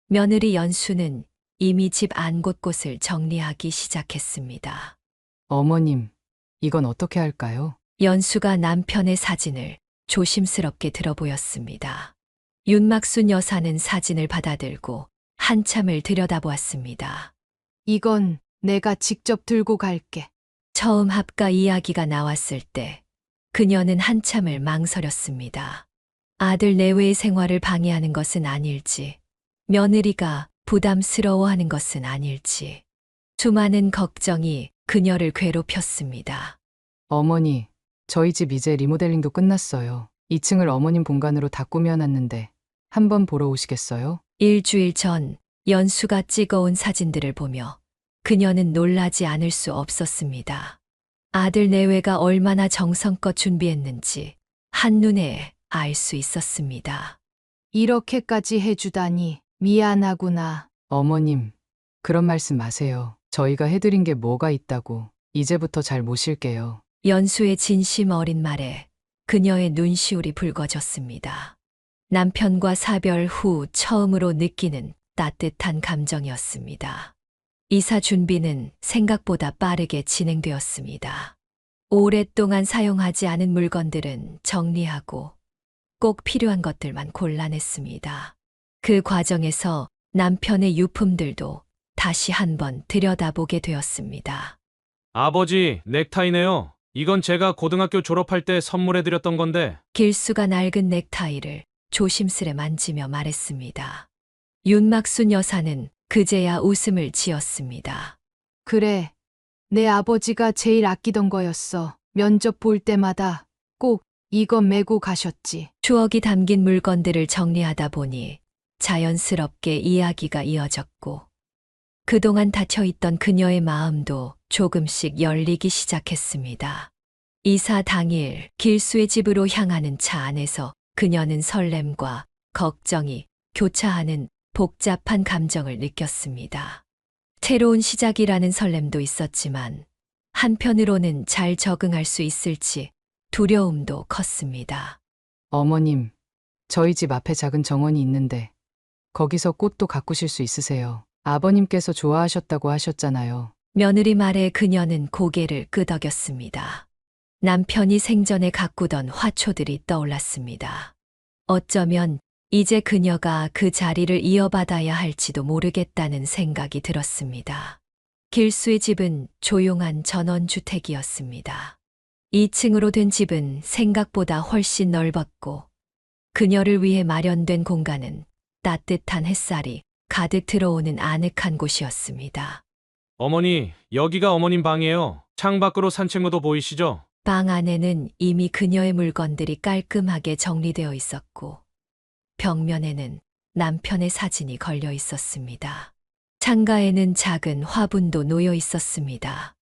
며느리 연수는 이미 집 안 곳곳을 정리하기 시작했습니다. 어머님, 이건 어떻게 할까요? 연수가 남편의 사진을 조심스럽게 들어보였습니다. 윤막순 여사는 사진을 받아들고 한참을 들여다보았습니다. 이건 내가 직접 들고 갈게. 처음 합가 이야기가 나왔을 때 그녀는 한참을 망설였습니다. 아들 내외의 생활을 방해하는 것은 아닐지, 며느리가 부담스러워하는 것은 아닐지, 수많은 걱정이 그녀를 괴롭혔습니다. 어머니, 저희 집 이제 리모델링도 끝났어요. 2층을 어머님 공간으로 다 꾸며놨는데 한번 보러 오시겠어요? 일주일 전 연수가 찍어온 사진들을 보며 그녀는 놀라지 않을 수 없었습니다. 아들 내외가 얼마나 정성껏 준비했는지 한눈에 알 수 있었습니다. 이렇게까지 해주다니 미안하구나. 어머님, 그런 말씀 마세요. 저희가 해드린 게 뭐가 있다고. 이제부터 잘 모실게요. 연수의 진심 어린 말에 그녀의 눈시울이 붉어졌습니다. 남편과 사별 후 처음으로 느끼는 따뜻한 감정이었습니다. 이사 준비는 생각보다 빠르게 진행되었습니다. 오랫동안 사용하지 않은 물건들은 정리하고 꼭 필요한 것들만 골라냈습니다. 그 과정에서 남편의 유품들도 다시 한번 들여다보게 되었습니다. 아버지, 넥타이네요. 이건 제가 고등학교 졸업할 때 선물해드렸던 건데. 길수가 낡은 넥타이를 조심스레 만지며 말했습니다. 윤막순 여사는 그제야 웃음을 지었습니다. 그래. 내 아버지가 제일 아끼던 거였어. 면접 볼 때마다 꼭 이거 메고 가셨지. 추억이 담긴 물건들을 정리하다 보니 자연스럽게 이야기가 이어졌고 그동안 닫혀있던 그녀의 마음도 조금씩 열리기 시작했습니다. 이사 당일 길수의 집으로 향하는 차 안에서 그녀는 설렘과 걱정이 교차하는 복잡한 감정을 느꼈습니다. 새로운 시작이라는 설렘도 있었지만 한편으로는 잘 적응할 수 있을지 두려움도 컸습니다. 어머님, 저희 집 앞에 작은 정원이 있는데 거기서 꽃도 가꾸실 수 있으세요. 아버님께서 좋아하셨다고 하셨잖아요. 며느리 말에 그녀는 고개를 끄덕였습니다. 남편이 생전에 가꾸던 화초들이 떠올랐습니다. 어쩌면 이제 그녀가 그 자리를 이어받아야 할지도 모르겠다는 생각이 들었습니다. 길수의 집은 조용한 전원주택이었습니다. 2층으로 된 집은 생각보다 훨씬 넓었고 그녀를 위해 마련된 공간은 따뜻한 햇살이 가득 들어오는 아늑한 곳이었습니다. 어머니, 여기가 어머님 방이에요. 창밖으로 산책로도 보이시죠? 방 안에는 이미 그녀의 물건들이 깔끔하게 정리되어 있었고 벽면에는 남편의 사진이 걸려 있었습니다. 창가에는 작은 화분도 놓여 있었습니다.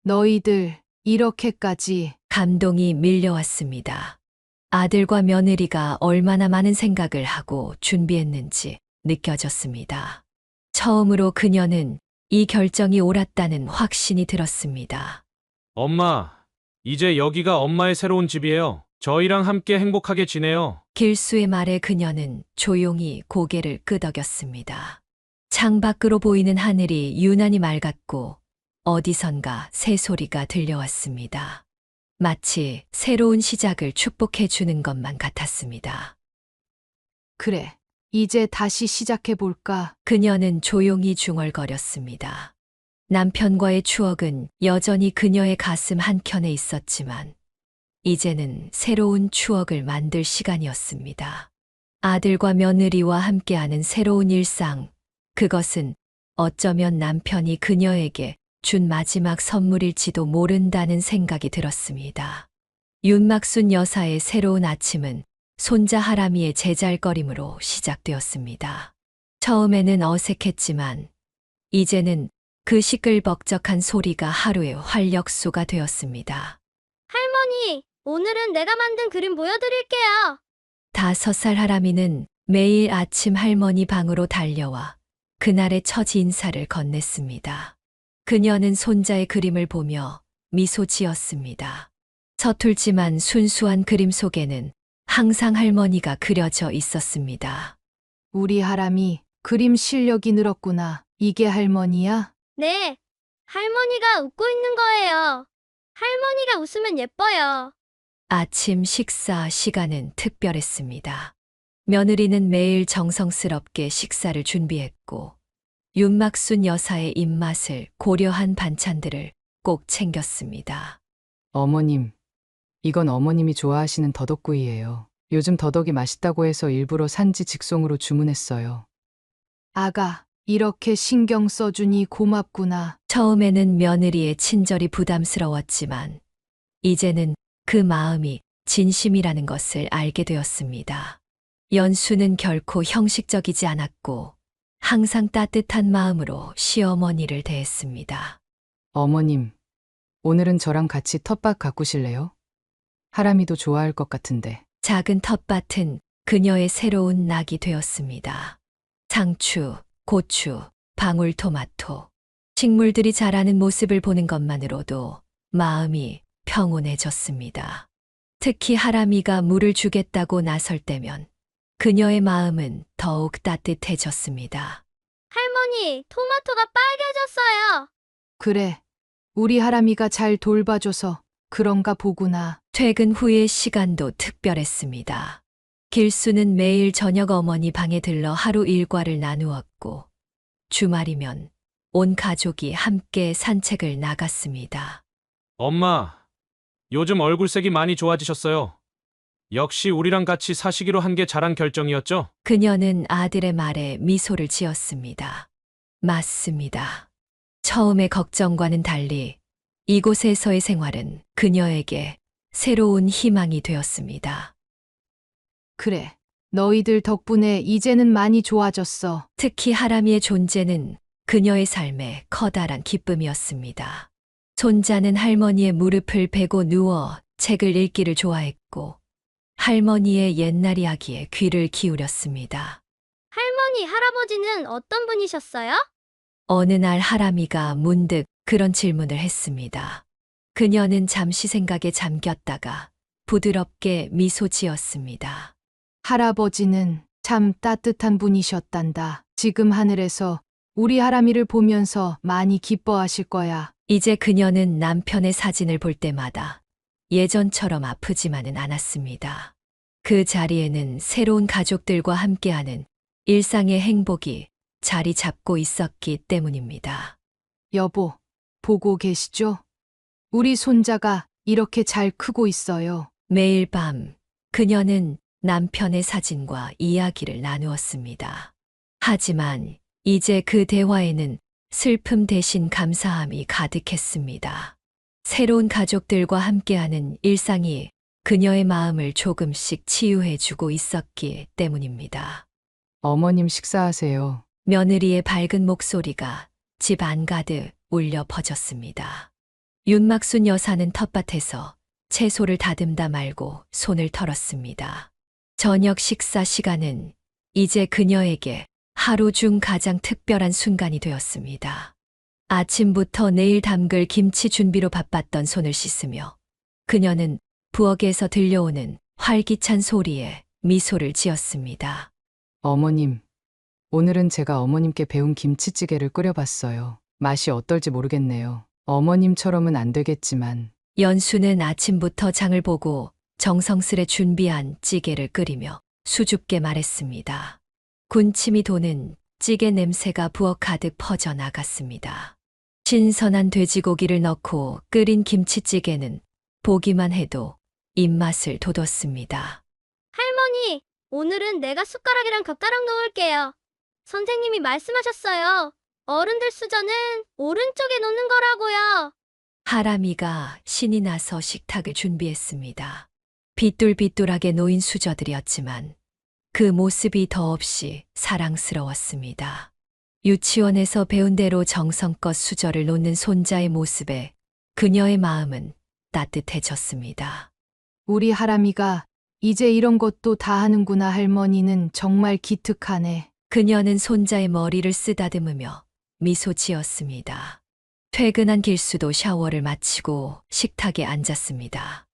너희들 이렇게까지. 감동이 밀려왔습니다. 아들과 며느리가 얼마나 많은 생각을 하고 준비했는지 느껴졌습니다. 처음으로 그녀는 이 결정이 옳았다는 확신이 들었습니다. 엄마, 이제 여기가 엄마의 새로운 집이에요. 저희랑 함께 행복하게 지내요. 길수의 말에 그녀는 조용히 고개를 끄덕였습니다. 창밖으로 보이는 하늘이 유난히 맑았고 어디선가 새소리가 들려왔습니다. 마치 새로운 시작을 축복해 주는 것만 같았습니다. 그래. 이제 다시 시작해볼까? 그녀는 조용히 중얼거렸습니다. 남편과의 추억은 여전히 그녀의 가슴 한켠에 있었지만 이제는 새로운 추억을 만들 시간이었습니다. 아들과 며느리와 함께하는 새로운 일상, 그것은 어쩌면 남편이 그녀에게 준 마지막 선물일지도 모른다는 생각이 들었습니다. 윤막순 여사의 새로운 아침은 손자 하람이의 제잘거림으로 시작되었습니다. 처음에는 어색했지만 이제는 그 시끌벅적한 소리가 하루의 활력소가 되었습니다. 할머니, 오늘은 내가 만든 그림 보여드릴게요. 5살 하람이는 매일 아침 할머니 방으로 달려와 그날의 첫 인사를 건넸습니다. 그녀는 손자의 그림을 보며 미소 지었습니다. 서툴지만 순수한 그림 속에는 항상 할머니가 그려져 있었습니다. 우리 하람이 그림 실력이 늘었구나. 이게 할머니야? 네, 할머니가 웃고 있는 거예요. 할머니가 웃으면 예뻐요. 아침 식사 시간은 특별했습니다. 며느리는 매일 정성스럽게 식사를 준비했고 윤막순 여사의 입맛을 고려한 반찬들을 꼭 챙겼습니다. 어머님, 이건 어머님이 좋아하시는 더덕구이예요. 요즘 더덕이 맛있다고 해서 일부러 산지 직송으로 주문했어요. 아가, 이렇게 신경 써주니 고맙구나. 처음에는 며느리의 친절이 부담스러웠지만 이제는 그 마음이 진심이라는 것을 알게 되었습니다. 연수는 결코 형식적이지 않았고 항상 따뜻한 마음으로 시어머니를 대했습니다. 어머님, 오늘은 저랑 같이 텃밭 가꾸실래요? 하람이도 좋아할 것 같은데. 작은 텃밭은 그녀의 새로운 낙이 되었습니다. 상추, 고추, 방울토마토, 식물들이 자라는 모습을 보는 것만으로도 마음이 평온해졌습니다. 특히 하람이가 물을 주겠다고 나설 때면 그녀의 마음은 더욱 따뜻해졌습니다. 할머니, 토마토가 빨개졌어요. 그래. 우리 하람이가 잘 돌봐줘서 그런가 보구나. 퇴근 후의 시간도 특별했습니다. 길수는 매일 저녁 어머니 방에 들러 하루 일과를 나누었고, 주말이면 온 가족이 함께 산책을 나갔습니다. 엄마, 요즘 얼굴색이 많이 좋아지셨어요. 역시 우리랑 같이 사시기로 한 게 잘한 결정이었죠? 그녀는 아들의 말에 미소를 지었습니다. 맞습니다. 처음의 걱정과는 달리 이곳에서의 생활은 그녀에게 새로운 희망이 되었습니다. 그래. 너희들 덕분에 이제는 많이 좋아졌어. 특히 하람이의 존재는 그녀의 삶에 커다란 기쁨이었습니다. 손자는 할머니의 무릎을 베고 누워 책을 읽기를 좋아했고, 할머니의 옛날 이야기에 귀를 기울였습니다. 할머니, 할아버지는 어떤 분이셨어요? 어느 날 하람이가 문득 그런 질문을 했습니다. 그녀는 잠시 생각에 잠겼다가 부드럽게 미소 지었습니다. 할아버지는 참 따뜻한 분이셨단다. 지금 하늘에서 우리 하람이를 보면서 많이 기뻐하실 거야. 이제 그녀는 남편의 사진을 볼 때마다 예전처럼 아프지만은 않았습니다. 그 자리에는 새로운 가족들과 함께하는 일상의 행복이 자리 잡고 있었기 때문입니다. 여보, 보고 계시죠? 우리 손자가 이렇게 잘 크고 있어요. 매일 밤 그녀는 남편의 사진과 이야기를 나누었습니다. 하지만 이제 그 대화에는 슬픔 대신 감사함이 가득했습니다. 새로운 가족들과 함께하는 일상이 그녀의 마음을 조금씩 치유해주고 있었기 때문입니다. 어머님 식사하세요. 며느리의 밝은 목소리가 집 안가득 울려 퍼졌습니다. 윤막순 여사는 텃밭에서 채소를 다듬다 말고 손을 털었습니다. 저녁 식사 시간은 이제 그녀에게 하루 중 가장 특별한 순간이 되었습니다. 아침부터 내일 담글 김치 준비로 바빴던 손을 씻으며 그녀는 부엌에서 들려오는 활기찬 소리에 미소를 지었습니다. 어머님, 오늘은 제가 어머님께 배운 김치찌개를 끓여봤어요. 맛이 어떨지 모르겠네요. 어머님처럼은 안 되겠지만. 연수는 아침부터 장을 보고 정성스레 준비한 찌개를 끓이며 수줍게 말했습니다. 군침이 도는 찌개 냄새가 부엌 가득 퍼져 나갔습니다. 신선한 돼지고기를 넣고 끓인 김치찌개는 보기만 해도 입맛을 돋웠습니다. 할머니, 오늘은 내가 숟가락이랑 젓가락 놓을게요. 선생님이 말씀하셨어요. 어른들 수저는 오른쪽에 놓는 거라고요. 하람이가 신이 나서 식탁을 준비했습니다. 빗돌빗돌하게 놓인 수저들이었지만 그 모습이 더없이 사랑스러웠습니다. 유치원에서 배운 대로 정성껏 수저를 놓는 손자의 모습에 그녀의 마음은 따뜻해졌습니다. 우리 하람이가 이제 이런 것도 다 하는구나. 할머니는 정말 기특하네. 그녀는 손자의 머리를 쓰다듬으며 미소 지었습니다. 퇴근한 길수도 샤워를 마치고 식탁에 앉았습니다.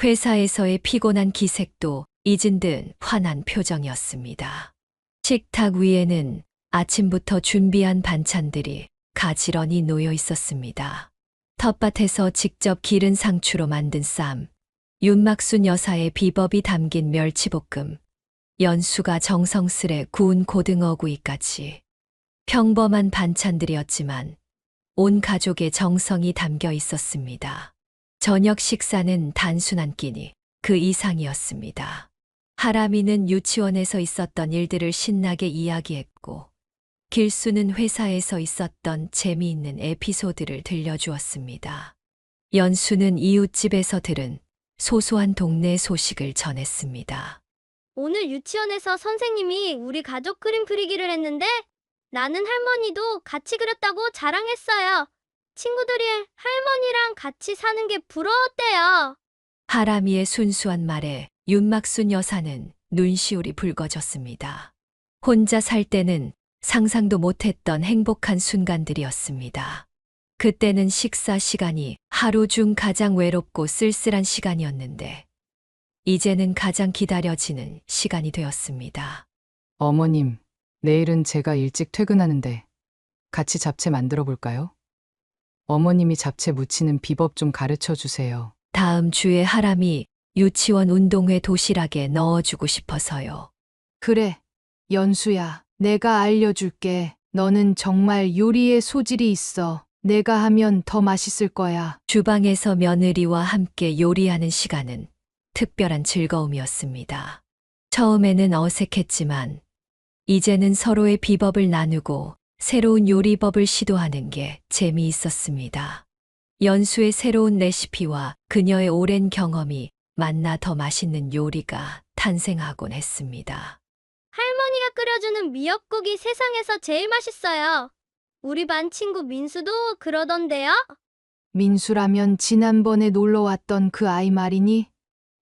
회사에서의 피곤한 기색도 잊은 듯 환한 표정이었습니다. 식탁 위에는 아침부터 준비한 반찬들이 가지런히 놓여 있었습니다. 텃밭에서 직접 기른 상추로 만든 쌈, 윤막순 여사의 비법이 담긴 멸치볶음, 연수가 정성스레 구운 고등어구이까지. 평범한 반찬들이었지만 온 가족의 정성이 담겨 있었습니다. 저녁 식사는 단순한 끼니 그 이상이었습니다. 하람이는 유치원에서 있었던 일들을 신나게 이야기했고, 길수는 회사에서 있었던 재미있는 에피소드를 들려주었습니다. 연수는 이웃집에서 들은 소소한 동네 소식을 전했습니다. 오늘 유치원에서 선생님이 우리 가족 그림 그리기를 했는데 나는 할머니도 같이 그렸다고 자랑했어요. 친구들이 할머니랑 같이 사는 게 부러웠대요. 하람이의 순수한 말에 윤막순 여사는 눈시울이 붉어졌습니다. 혼자 살 때는 상상도 못했던 행복한 순간들이었습니다. 그때는 식사 시간이 하루 중 가장 외롭고 쓸쓸한 시간이었는데, 이제는 가장 기다려지는 시간이 되었습니다. 어머님, 내일은 제가 일찍 퇴근하는데 같이 잡채 만들어 볼까요? 어머님이 잡채 무치는 비법 좀 가르쳐 주세요. 다음 주에 하람이 유치원 운동회 도시락에 넣어주고 싶어서요. 그래, 연수야, 내가 알려줄게. 너는 정말 요리에 소질이 있어. 내가 하면 더 맛있을 거야. 주방에서 며느리와 함께 요리하는 시간은 특별한 즐거움이었습니다. 처음에는 어색했지만 이제는 서로의 비법을 나누고 새로운 요리법을 시도하는 게 재미있었습니다. 연수의 새로운 레시피와 그녀의 오랜 경험이 만나 더 맛있는 요리가 탄생하곤 했습니다. 할머니가 끓여주는 미역국이 세상에서 제일 맛있어요. 우리 반 친구 민수도 그러던데요? 민수라면 지난번에 놀러 왔던 그 아이 말이니?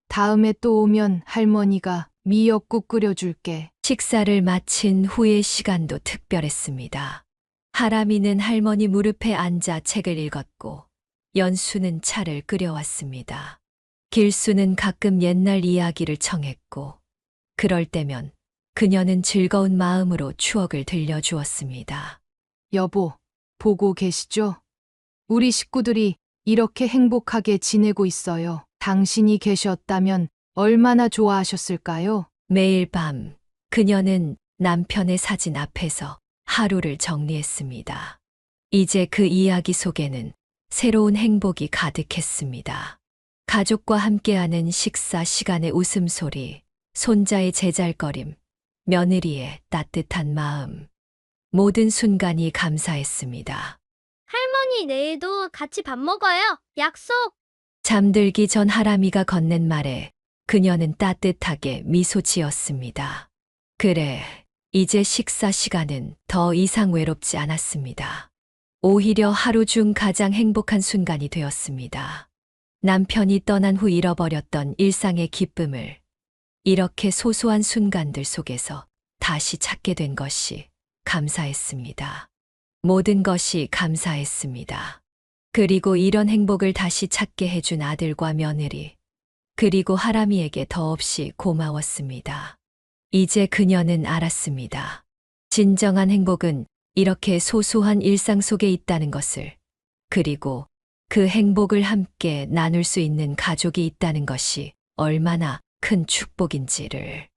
다음에 또 오면 할머니가 미역국 끓여줄게. 식사를 마친 후의 시간도 특별했습니다. 하람이는 할머니 무릎에 앉아 책을 읽었고, 연수는 차를 끓여왔습니다. 길수는 가끔 옛날 이야기를 청했고, 그럴 때면 그녀는 즐거운 마음으로 추억을 들려주었습니다. 여보, 보고 계시죠? 우리 식구들이 이렇게 행복하게 지내고 있어요. 당신이 계셨다면 얼마나 좋아하셨을까요? 매일 밤 그녀는 남편의 사진 앞에서 하루를 정리했습니다. 이제 그 이야기 속에는 새로운 행복이 가득했습니다. 가족과 함께하는 식사 시간의 웃음소리, 손자의 제잘거림, 며느리의 따뜻한 마음. 모든 순간이 감사했습니다. 할머니, 내일도 같이 밥 먹어요. 약속! 잠들기 전 하람이가 건넨 말에 그녀는 따뜻하게 미소 지었습니다. 그래, 이제 식사 시간은 더 이상 외롭지 않았습니다. 오히려 하루 중 가장 행복한 순간이 되었습니다. 남편이 떠난 후 잃어버렸던 일상의 기쁨을 이렇게 소소한 순간들 속에서 다시 찾게 된 것이 감사했습니다. 모든 것이 감사했습니다. 그리고 이런 행복을 다시 찾게 해준 아들과 며느리, 그리고 하람이에게 더없이 고마웠습니다. 이제 그녀는 알았습니다. 진정한 행복은 이렇게 소소한 일상 속에 있다는 것을, 그리고 그 행복을 함께 나눌 수 있는 가족이 있다는 것이 얼마나 큰 축복인지를.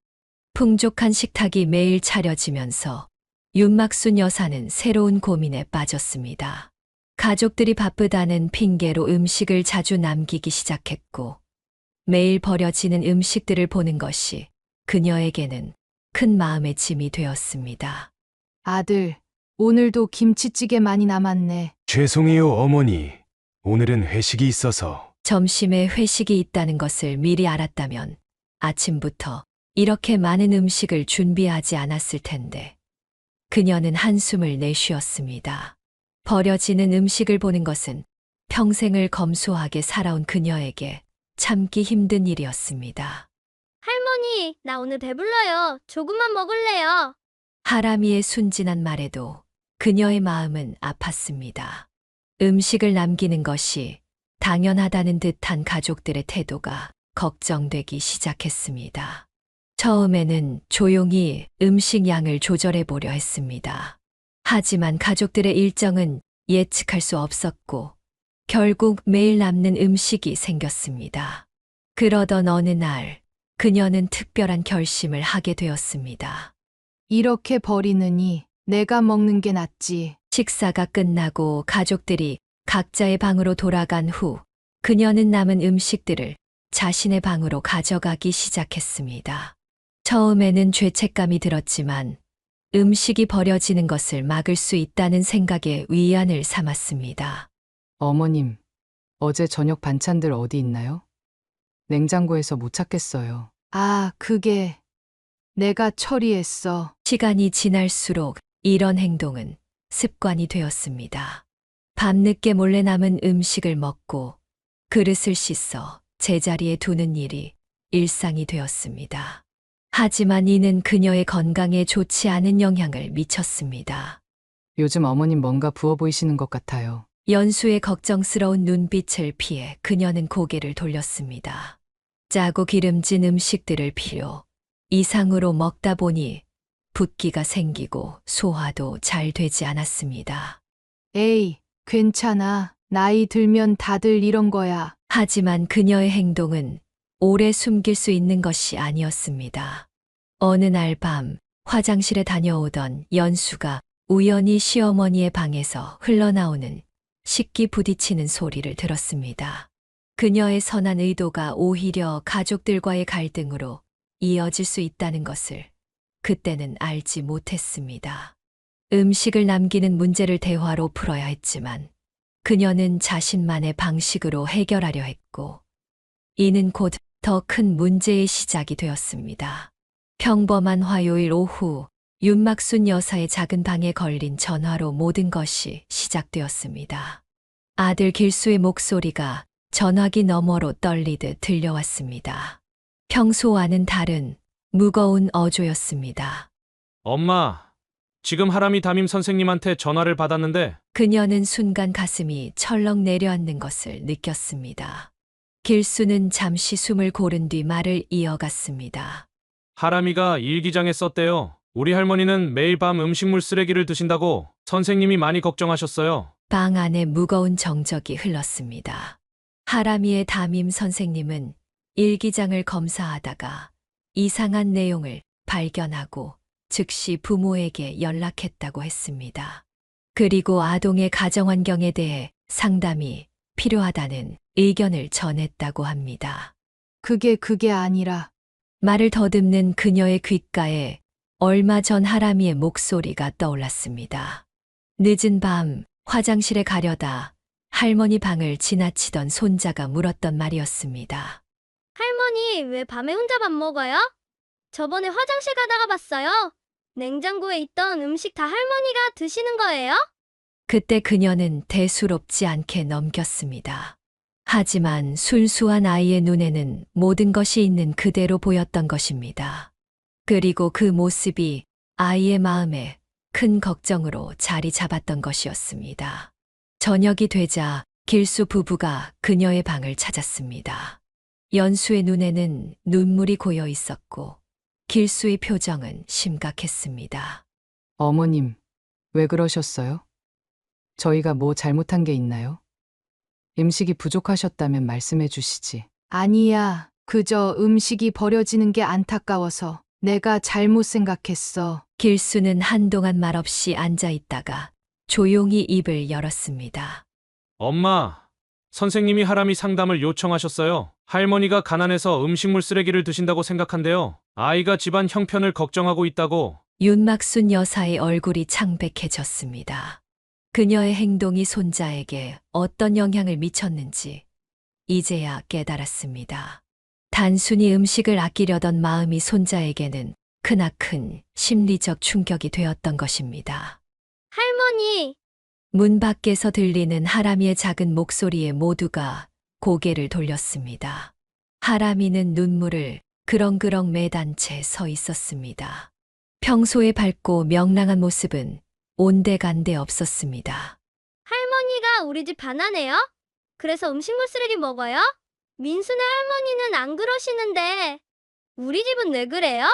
풍족한 식탁이 매일 차려지면서 윤막순 여사는 새로운 고민에 빠졌습니다. 가족들이 바쁘다는 핑계로 음식을 자주 남기기 시작했고, 매일 버려지는 음식들을 보는 것이 그녀에게는 큰 마음의 짐이 되었습니다. 아들, 오늘도 김치찌개 많이 남았네. 죄송해요, 어머니. 오늘은 회식이 있어서. 점심에 회식이 있다는 것을 미리 알았다면 아침부터 이렇게 많은 음식을 준비하지 않았을 텐데, 그녀는 한숨을 내쉬었습니다. 버려지는 음식을 보는 것은 평생을 검소하게 살아온 그녀에게 참기 힘든 일이었습니다. 할머니, 나 오늘 배불러요. 조금만 먹을래요. 하람이의 순진한 말에도 그녀의 마음은 아팠습니다. 음식을 남기는 것이 당연하다는 듯한 가족들의 태도가 걱정되기 시작했습니다. 처음에는 조용히 음식 양을 조절해 보려 했습니다. 하지만 가족들의 일정은 예측할 수 없었고, 결국 매일 남는 음식이 생겼습니다. 그러던 어느 날, 그녀는 특별한 결심을 하게 되었습니다. 이렇게 버리느니 내가 먹는 게 낫지. 식사가 끝나고 가족들이 각자의 방으로 돌아간 후, 그녀는 남은 음식들을 자신의 방으로 가져가기 시작했습니다. 처음에는 죄책감이 들었지만 음식이 버려지는 것을 막을 수 있다는 생각에 위안을 삼았습니다. 어머님, 어제 저녁 반찬들 어디 있나요? 냉장고에서 못 찾겠어요. 아, 그게 내가 처리했어. 시간이 지날수록 이런 행동은 습관이 되었습니다. 밤늦게 몰래 남은 음식을 먹고 그릇을 씻어 제자리에 두는 일이 일상이 되었습니다. 하지만 이는 그녀의 건강에 좋지 않은 영향을 미쳤습니다. 요즘 어머님 뭔가 부어 보이시는 것 같아요. 연수의 걱정스러운 눈빛을 피해 그녀는 고개를 돌렸습니다. 짜고 기름진 음식들을 필요 이상으로 먹다 보니 붓기가 생기고 소화도 잘 되지 않았습니다. 에이, 괜찮아. 나이 들면 다들 이런 거야. 하지만 그녀의 행동은 오래 숨길 수 있는 것이 아니었습니다. 어느 날 밤 화장실에 다녀오던 연수가 우연히 시어머니의 방에서 흘러나오는 식기 부딪히는 소리를 들었습니다. 그녀의 선한 의도가 오히려 가족들과의 갈등으로 이어질 수 있다는 것을 그때는 알지 못했습니다. 음식을 남기는 문제를 대화로 풀어야 했지만 그녀는 자신만의 방식으로 해결하려 했고 이는 곧 더 큰 문제의 시작이 되었습니다. 평범한 화요일 오후 윤막순 여사의 작은 방에 걸린 전화로 모든 것이 시작되었습니다. 아들 길수의 목소리가 전화기 너머로 떨리듯 들려왔습니다. 평소와는 다른 무거운 어조였습니다. 엄마, 지금 하람이 담임 선생님한테 전화를 받았는데 그녀는 순간 가슴이 철렁 내려앉는 것을 느꼈습니다. 길수는 잠시 숨을 고른 뒤 말을 이어갔습니다. 하람이가 일기장에 썼대요. 우리 할머니는 매일 밤 음식물 쓰레기를 드신다고 선생님이 많이 걱정하셨어요. 방 안에 무거운 정적이 흘렀습니다. 하람이의 담임 선생님은 일기장을 검사하다가 이상한 내용을 발견하고 즉시 부모에게 연락했다고 했습니다. 그리고 아동의 가정환경에 대해 상담이 필요하다는 의견을 전했다고 합니다. 그게 아니라 말을 더듬는 그녀의 귓가에 얼마 전 하람이의 목소리가 떠올랐습니다. 늦은 밤 화장실에 가려다 할머니 방을 지나치던 손자가 물었던 말이었습니다. 할머니, 왜 밤에 혼자 밥 먹어요? 저번에 화장실 가다가 봤어요. 냉장고에 있던 음식 다 할머니가 드시는 거예요? 그때 그녀는 대수롭지 않게 넘겼습니다. 하지만 순수한 아이의 눈에는 모든 것이 있는 그대로 보였던 것입니다. 그리고 그 모습이 아이의 마음에 큰 걱정으로 자리 잡았던 것이었습니다. 저녁이 되자 길수 부부가 그녀의 방을 찾았습니다. 연수의 눈에는 눈물이 고여 있었고 길수의 표정은 심각했습니다. 어머님, 왜 그러셨어요? 저희가 뭐 잘못한 게 있나요? 음식이 부족하셨다면 말씀해 주시지. 아니야. 그저 음식이 버려지는 게 안타까워서 내가 잘못 생각했어. 길수는 한동안 말없이 앉아 있다가 조용히 입을 열었습니다. 엄마, 선생님이 하람이 상담을 요청하셨어요. 할머니가 가난해서 음식물 쓰레기를 드신다고 생각한대요. 아이가 집안 형편을 걱정하고 있다고. 윤막순 여사의 얼굴이 창백해졌습니다. 그녀의 행동이 손자에게 어떤 영향을 미쳤는지 이제야 깨달았습니다. 단순히 음식을 아끼려던 마음이 손자에게는 크나큰 심리적 충격이 되었던 것입니다. 할머니, 문 밖에서 들리는 하람이의 작은 목소리에 모두가 고개를 돌렸습니다. 하람이는 눈물을 그렁그렁 매단 채 서 있었습니다. 평소에 밝고 명랑한 모습은 온데간데 없었습니다. 할머니가 우리 집 반하네요? 그래서 음식물 쓰레기 먹어요? 민수네 할머니는 안 그러시는데 우리 집은 왜 그래요?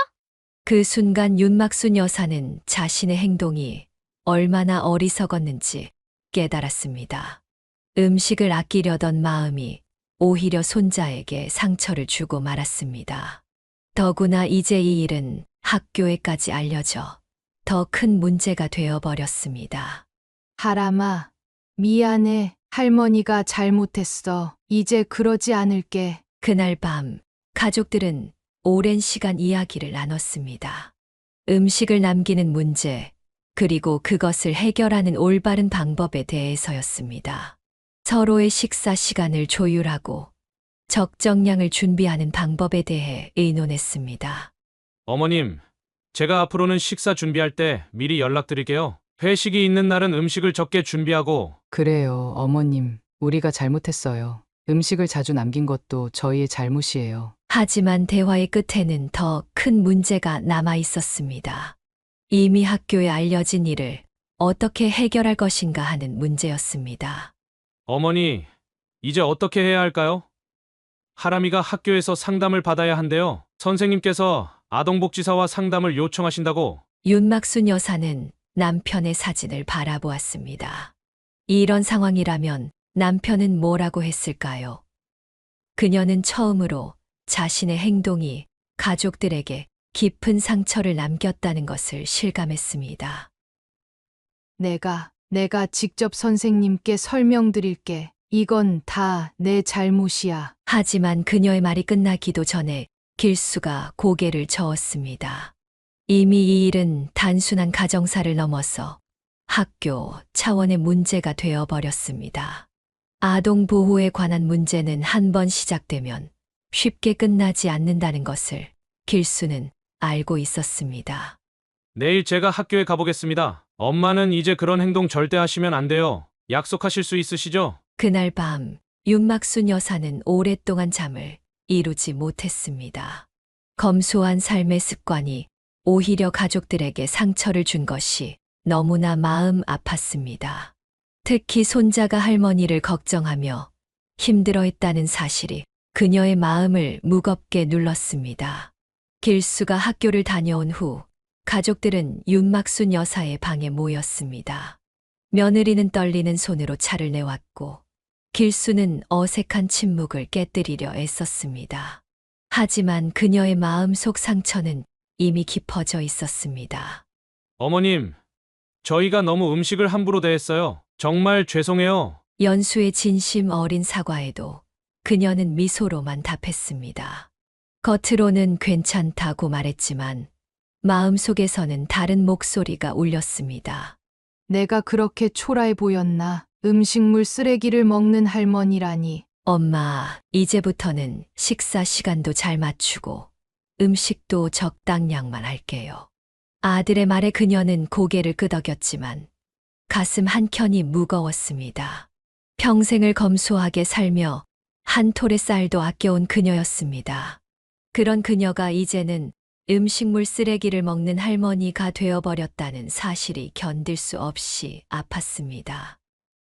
그 순간 윤막순 여사는 자신의 행동이 얼마나 어리석었는지 깨달았습니다. 음식을 아끼려던 마음이 오히려 손자에게 상처를 주고 말았습니다. 더구나 이제 이 일은 학교에까지 알려져 더 큰 문제가 되어버렸습니다. 하람아, 미안해. 할머니가 잘못했어. 이제 그러지 않을게. 그날 밤 가족들은 오랜 시간 이야기를 나눴습니다. 음식을 남기는 문제, 그리고 그것을 해결하는 올바른 방법에 대해서였습니다. 서로의 식사 시간을 조율하고 적정량을 준비하는 방법에 대해 의논했습니다. 어머님, 제가 앞으로는 식사 준비할 때 미리 연락드릴게요. 회식이 있는 날은 음식을 적게 준비하고. 그래요, 어머님. 우리가 잘못했어요. 음식을 자주 남긴 것도 저희의 잘못이에요. 하지만 대화의 끝에는 더 큰 문제가 남아 있었습니다. 이미 학교에 알려진 일을 어떻게 해결할 것인가 하는 문제였습니다. 어머니, 이제 어떻게 해야 할까요? 하람이가 학교에서 상담을 받아야 한대요. 선생님께서 아동복지사와 상담을 요청하신다고. 윤막순 여사는 남편의 사진을 바라보았습니다. 이런 상황이라면 남편은 뭐라고 했을까요? 그녀는 처음으로 자신의 행동이 가족들에게 깊은 상처를 남겼다는 것을 실감했습니다. 내가 직접 선생님께 설명드릴게. 이건 다 내 잘못이야. 하지만 그녀의 말이 끝나기도 전에 길수가 고개를 저었습니다. 이미 이 일은 단순한 가정사를 넘어서 학교 차원의 문제가 되어버렸습니다. 아동 보호에 관한 문제는 한 번 시작되면 쉽게 끝나지 않는다는 것을 길수는 알고 있었습니다. 내일 제가 학교에 가보겠습니다. 엄마는 이제 그런 행동 절대 하시면 안 돼요. 약속하실 수 있으시죠? 그날 밤 윤막순 여사는 오랫동안 잠을 이루지 못했습니다. 검소한 삶의 습관이 오히려 가족들에게 상처를 준 것이 너무나 마음 아팠습니다. 특히 손자가 할머니를 걱정하며 힘들어했다는 사실이 그녀의 마음을 무겁게 눌렀습니다. 길수가 학교를 다녀온 후 가족들은 윤막순 여사의 방에 모였습니다. 며느리는 떨리는 손으로 차를 내왔고 길수는 어색한 침묵을 깨뜨리려 애썼습니다. 하지만 그녀의 마음속 상처는 이미 깊어져 있었습니다. 어머님, 저희가 너무 음식을 함부로 대했어요. 정말 죄송해요. 연수의 진심 어린 사과에도 그녀는 미소로만 답했습니다. 겉으로는 괜찮다고 말했지만 마음속에서는 다른 목소리가 울렸습니다. 내가 그렇게 초라해 보였나? 음식물 쓰레기를 먹는 할머니라니. 엄마, 이제부터는 식사 시간도 잘 맞추고 음식도 적당량만 할게요. 아들의 말에 그녀는 고개를 끄덕였지만 가슴 한켠이 무거웠습니다. 평생을 검소하게 살며 한 톨의 쌀도 아껴온 그녀였습니다. 그런 그녀가 이제는 음식물 쓰레기를 먹는 할머니가 되어버렸다는 사실이 견딜 수 없이 아팠습니다.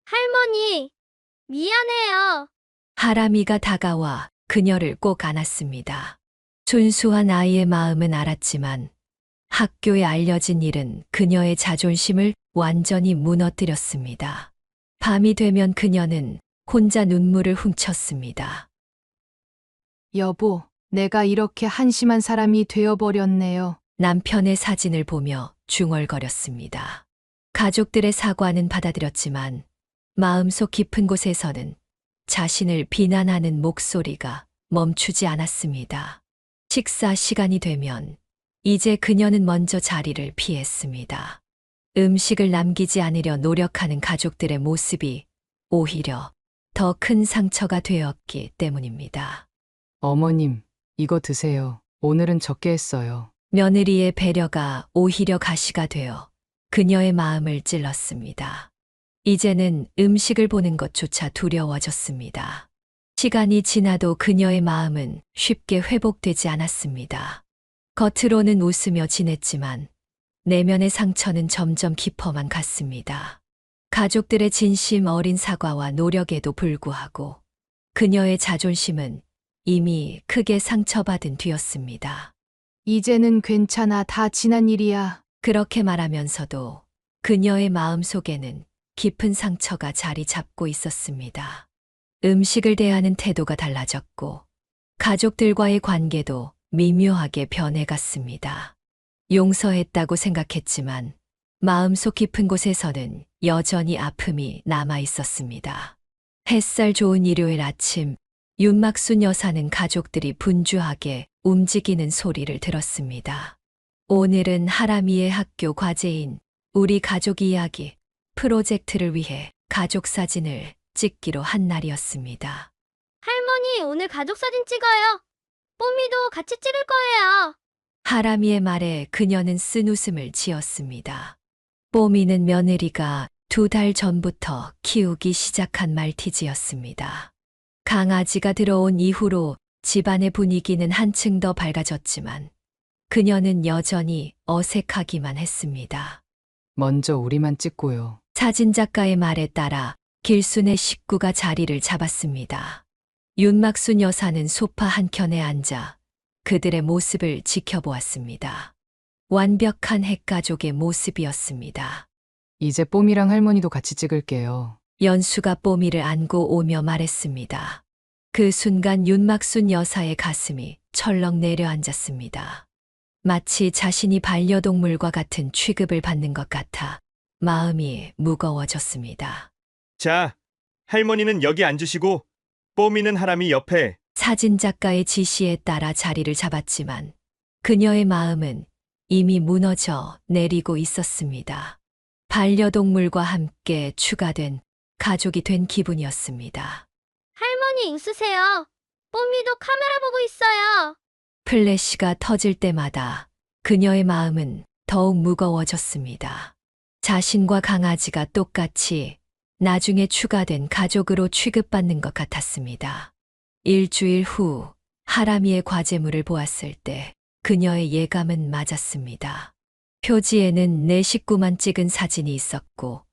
할머니, 미안해요. 하람이가 다가와 그녀를 꼭 안았습니다. 순수한 아이의 마음은 알았지만 학교에 알려진 일은 그녀의 자존심을 완전히 무너뜨렸습니다. 밤이 되면 그녀는 혼자 눈물을 훔쳤습니다. 여보, 내가 이렇게 한심한 사람이 되어버렸네요. 남편의 사진을 보며 중얼거렸습니다. 가족들의 사과는 받아들였지만 마음속 깊은 곳에서는 자신을 비난하는 목소리가 멈추지 않았습니다. 식사 시간이 되면 이제 그녀는 먼저 자리를 피했습니다. 음식을 남기지 않으려 노력하는 가족들의 모습이 오히려 더 큰 상처가 되었기 때문입니다. 어머님, 이거 드세요. 오늘은 적게 했어요. 며느리의 배려가 오히려 가시가 되어 그녀의 마음을 찔렀습니다. 이제는 음식을 보는 것조차 두려워졌습니다. 시간이 지나도 그녀의 마음은 쉽게 회복되지 않았습니다. 겉으로는 웃으며 지냈지만 내면의 상처는 점점 깊어만 갔습니다. 가족들의 진심 어린 사과와 노력에도 불구하고 그녀의 자존심은 이미 크게 상처받은 뒤였습니다. 이제는 괜찮아. 다 지난 일이야. 그렇게 말하면서도 그녀의 마음 속에는 깊은 상처가 자리 잡고 있었습니다. 음식을 대하는 태도가 달라졌고 가족들과의 관계도 미묘하게 변해갔습니다. 용서했다고 생각했지만 마음속 깊은 곳에서는 여전히 아픔이 남아 있었습니다. 햇살 좋은 일요일 아침, 윤막순 여사는 가족들이 분주하게 움직이는 소리를 들었습니다. 오늘은 하람이의 학교 과제인 우리 가족 이야기 프로젝트를 위해 가족 사진을 찍기로 한 날이었습니다. 할머니, 오늘 가족 사진 찍어요. 뽀미도 같이 찍을 거예요. 하람이의 말에 그녀는 쓴 웃음을 지었습니다. 뽀미는 며느리가 2달 전부터 키우기 시작한 말티즈였습니다. 강아지가 들어온 이후로 집안의 분위기는 한층 더 밝아졌지만 그녀는 여전히 어색하기만 했습니다. 먼저 우리만 찍고요. 사진작가의 말에 따라 길순의 식구가 자리를 잡았습니다. 윤막순 여사는 소파 한켠에 앉아 그들의 모습을 지켜보았습니다. 완벽한 핵가족의 모습이었습니다. 이제 뽀미랑 할머니도 같이 찍을게요. 연수가 뽀미를 안고 오며 말했습니다. 그 순간 윤막순 여사의 가슴이 철렁 내려앉았습니다. 마치 자신이 반려동물과 같은 취급을 받는 것 같아 마음이 무거워졌습니다. 자, 할머니는 여기 앉으시고 뽀미는 하람이 옆에. 사진작가의 지시에 따라 자리를 잡았지만 그녀의 마음은 이미 무너져 내리고 있었습니다. 반려동물과 함께 추가된 가족이 된 기분이었습니다. 할머니 웃으세요. 뽀미도 카메라 보고 있어요. 플래시가 터질 때마다 그녀의 마음은 더욱 무거워졌습니다. 자신과 강아지가 똑같이 나중에 추가된 가족으로 취급받는 것 같았습니다. 일주일 후 하람이의 과제물을 보았을 때 그녀의 예감은 맞았습니다. 표지에는 내 식구만 찍은 사진이 있었고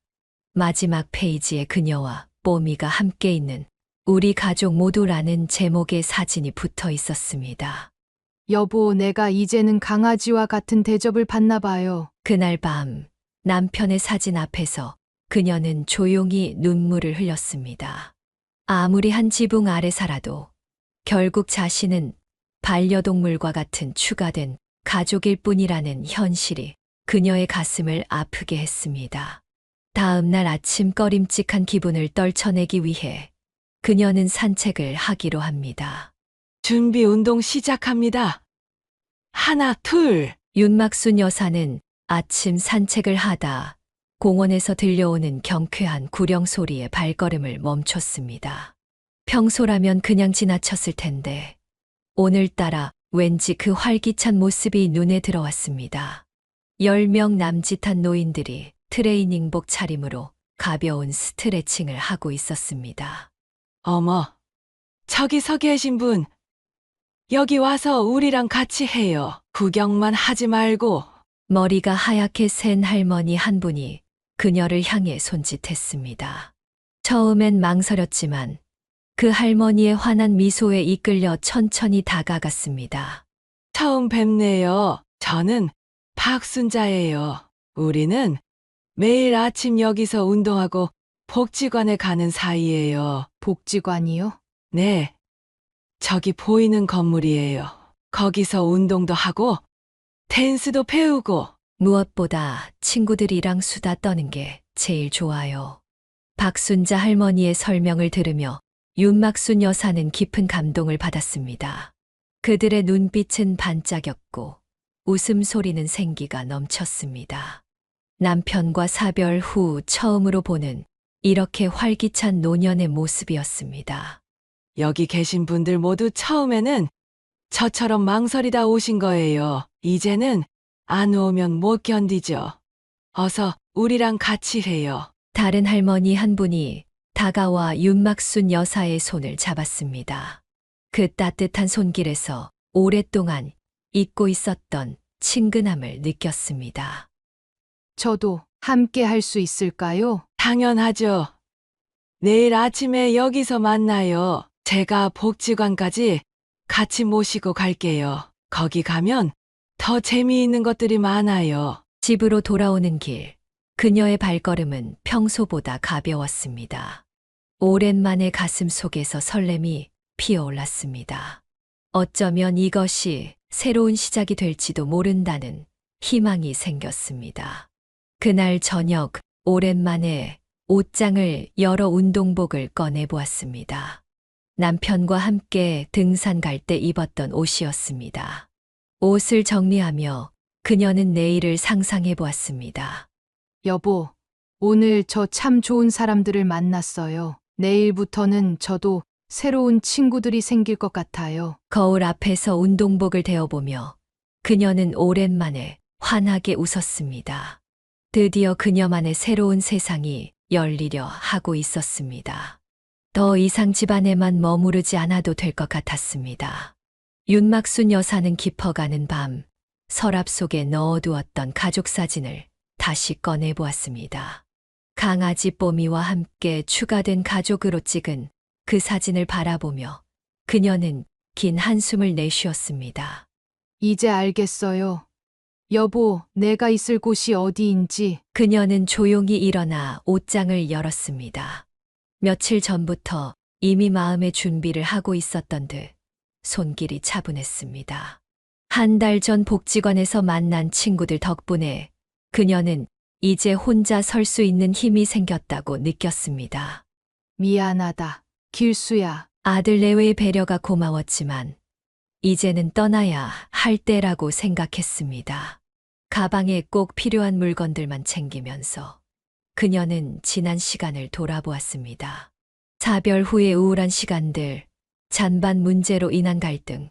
마지막 페이지에 그녀와 뽀미가 함께 있는 우리 가족 모두라는 제목의 사진이 붙어 있었습니다. 여보, 내가 이제는 강아지와 같은 대접을 받나 봐요. 그날 밤 남편의 사진 앞에서 그녀는 조용히 눈물을 흘렸습니다. 아무리 한 지붕 아래 살아도 결국 자신은 반려동물과 같은 추가된 가족일 뿐이라는 현실이 그녀의 가슴을 아프게 했습니다. 다음 날 아침 꺼림칙한 기분을 떨쳐내기 위해 그녀는 산책을 하기로 합니다. 준비 운동 시작합니다. 하나, 둘. 윤막순 여사는 아침 산책을 하다 공원에서 들려오는 경쾌한 구령 소리에 발걸음을 멈췄습니다. 평소라면 그냥 지나쳤을 텐데 오늘따라 왠지 그 활기찬 모습이 눈에 들어왔습니다. 10명 남짓한 노인들이 트레이닝복 차림으로 가벼운 스트레칭을 하고 있었습니다. 어머, 저기서 계신 분. 여기 와서 우리랑 같이 해요. 구경만 하지 말고. 머리가 하얗게 센 할머니 한 분이 그녀를 향해 손짓했습니다. 처음엔 망설였지만 그 할머니의 환한 미소에 이끌려 천천히 다가갔습니다. 처음 뵙네요. 저는 박순자예요. 우리는 매일 아침 여기서 운동하고 복지관에 가는 사이예요. 복지관이요? 네. 저기 보이는 건물이에요. 거기서 운동도 하고 댄스도 배우고. 무엇보다 친구들이랑 수다 떠는 게 제일 좋아요. 박순자 할머니의 설명을 들으며 윤막순 여사는 깊은 감동을 받았습니다. 그들의 눈빛은 반짝였고 웃음소리는 생기가 넘쳤습니다. 남편과 사별 후 처음으로 보는 이렇게 활기찬 노년의 모습이었습니다. 여기 계신 분들 모두 처음에는 저처럼 망설이다 오신 거예요. 이제는 안 오면 못 견디죠. 어서 우리랑 같이 해요. 다른 할머니 한 분이 다가와 윤막순 여사의 손을 잡았습니다. 그 따뜻한 손길에서 오랫동안 잊고 있었던 친근함을 느꼈습니다. 저도 함께 할 수 있을까요? 당연하죠. 내일 아침에 여기서 만나요. 제가 복지관까지 같이 모시고 갈게요. 거기 가면 더 재미있는 것들이 많아요. 집으로 돌아오는 길, 그녀의 발걸음은 평소보다 가벼웠습니다. 오랜만에 가슴 속에서 설렘이 피어올랐습니다. 어쩌면 이것이 새로운 시작이 될지도 모른다는 희망이 생겼습니다. 그날 저녁, 오랜만에 옷장을 열어 운동복을 꺼내 보았습니다. 남편과 함께 등산 갈 때 입었던 옷이었습니다. 옷을 정리하며 그녀는 내일을 상상해 보았습니다. 여보, 오늘 저 참 좋은 사람들을 만났어요. 내일부터는 저도 새로운 친구들이 생길 것 같아요. 거울 앞에서 운동복을 대어보며 그녀는 오랜만에 환하게 웃었습니다. 드디어 그녀만의 새로운 세상이 열리려 하고 있었습니다. 더 이상 집안에만 머무르지 않아도 될 것 같았습니다. 윤막순 여사는 깊어가는 밤, 서랍 속에 넣어두었던 가족 사진을 다시 꺼내보았습니다. 강아지 뽀미와 함께 추가된 가족으로 찍은 그 사진을 바라보며 그녀는 긴 한숨을 내쉬었습니다. 이제 알겠어요. 여보, 내가 있을 곳이 어디인지. 그녀는 조용히 일어나 옷장을 열었습니다. 며칠 전부터 이미 마음의 준비를 하고 있었던 듯 손길이 차분했습니다. 한 달 전 복지관에서 만난 친구들 덕분에 그녀는 이제 혼자 설 수 있는 힘이 생겼다고 느꼈습니다. 미안하다, 길수야. 아들 내외의 배려가 고마웠지만 이제는 떠나야 할 때라고 생각했습니다. 가방에 꼭 필요한 물건들만 챙기면서 그녀는 지난 시간을 돌아보았습니다. 사별 후의 우울한 시간들, 잔반 문제로 인한 갈등,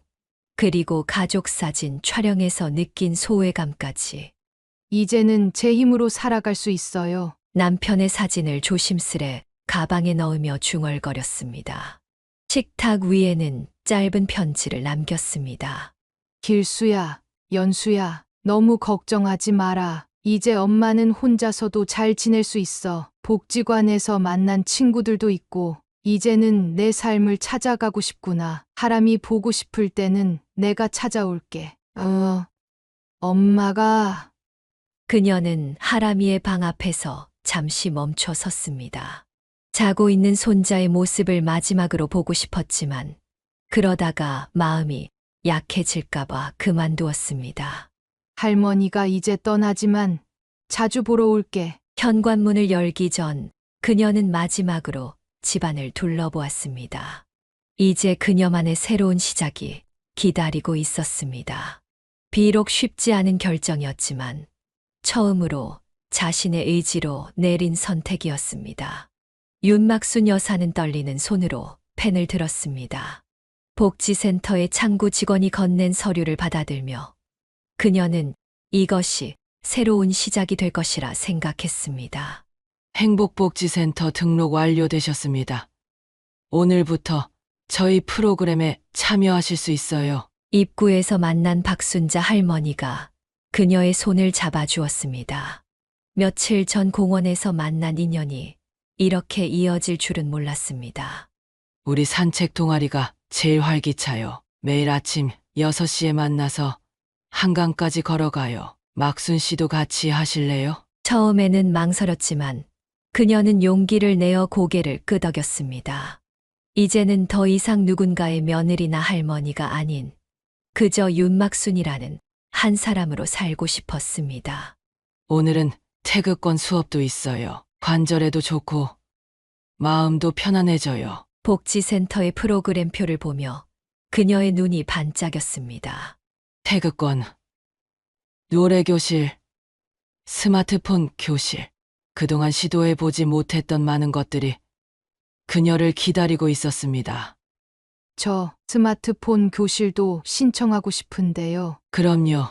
그리고 가족 사진 촬영에서 느낀 소외감까지. 이제는 제 힘으로 살아갈 수 있어요. 남편의 사진을 조심스레 가방에 넣으며 중얼거렸습니다. 식탁 위에는 짧은 편지를 남겼습니다. 길수야, 연수야, 너무 걱정하지 마라. 이제 엄마는 혼자서도 잘 지낼 수 있어. 복지관에서 만난 친구들도 있고, 이제는 내 삶을 찾아가고 싶구나. 하람이 보고 싶을 때는 내가 찾아올게. 엄마가. 그녀는 하람이의 방 앞에서 잠시 멈춰 섰습니다. 자고 있는 손자의 모습을 마지막으로 보고 싶었지만 그러다가 마음이 약해질까봐 그만두었습니다. 할머니가 이제 떠나지만 자주 보러 올게. 현관문을 열기 전 그녀는 마지막으로 집안을 둘러보았습니다. 이제 그녀만의 새로운 시작이 기다리고 있었습니다. 비록 쉽지 않은 결정이었지만 처음으로 자신의 의지로 내린 선택이었습니다. 윤막순 여사는 떨리는 손으로 펜을 들었습니다. 복지센터의 창구 직원이 건넨 서류를 받아들며 그녀는 이것이 새로운 시작이 될 것이라 생각했습니다. 행복복지센터 등록 완료되셨습니다. 오늘부터 저희 프로그램에 참여하실 수 있어요. 입구에서 만난 박순자 할머니가 그녀의 손을 잡아주었습니다. 며칠 전 공원에서 만난 인연이 이렇게 이어질 줄은 몰랐습니다. 우리 산책 동아리가 제일 활기차요. 매일 아침 6시에 만나서 한강까지 걸어가요. 막순 씨도 같이 하실래요? 처음에는 망설였지만 그녀는 용기를 내어 고개를 끄덕였습니다. 이제는 더 이상 누군가의 며느리나 할머니가 아닌 그저 윤막순이라는 한 사람으로 살고 싶었습니다. 오늘은 태극권 수업도 있어요. 관절에도 좋고 마음도 편안해져요. 복지센터의 프로그램표를 보며 그녀의 눈이 반짝였습니다. 태극권, 노래교실, 스마트폰 교실. 그동안 시도해보지 못했던 많은 것들이 그녀를 기다리고 있었습니다. 저 스마트폰 교실도 신청하고 싶은데요. 그럼요.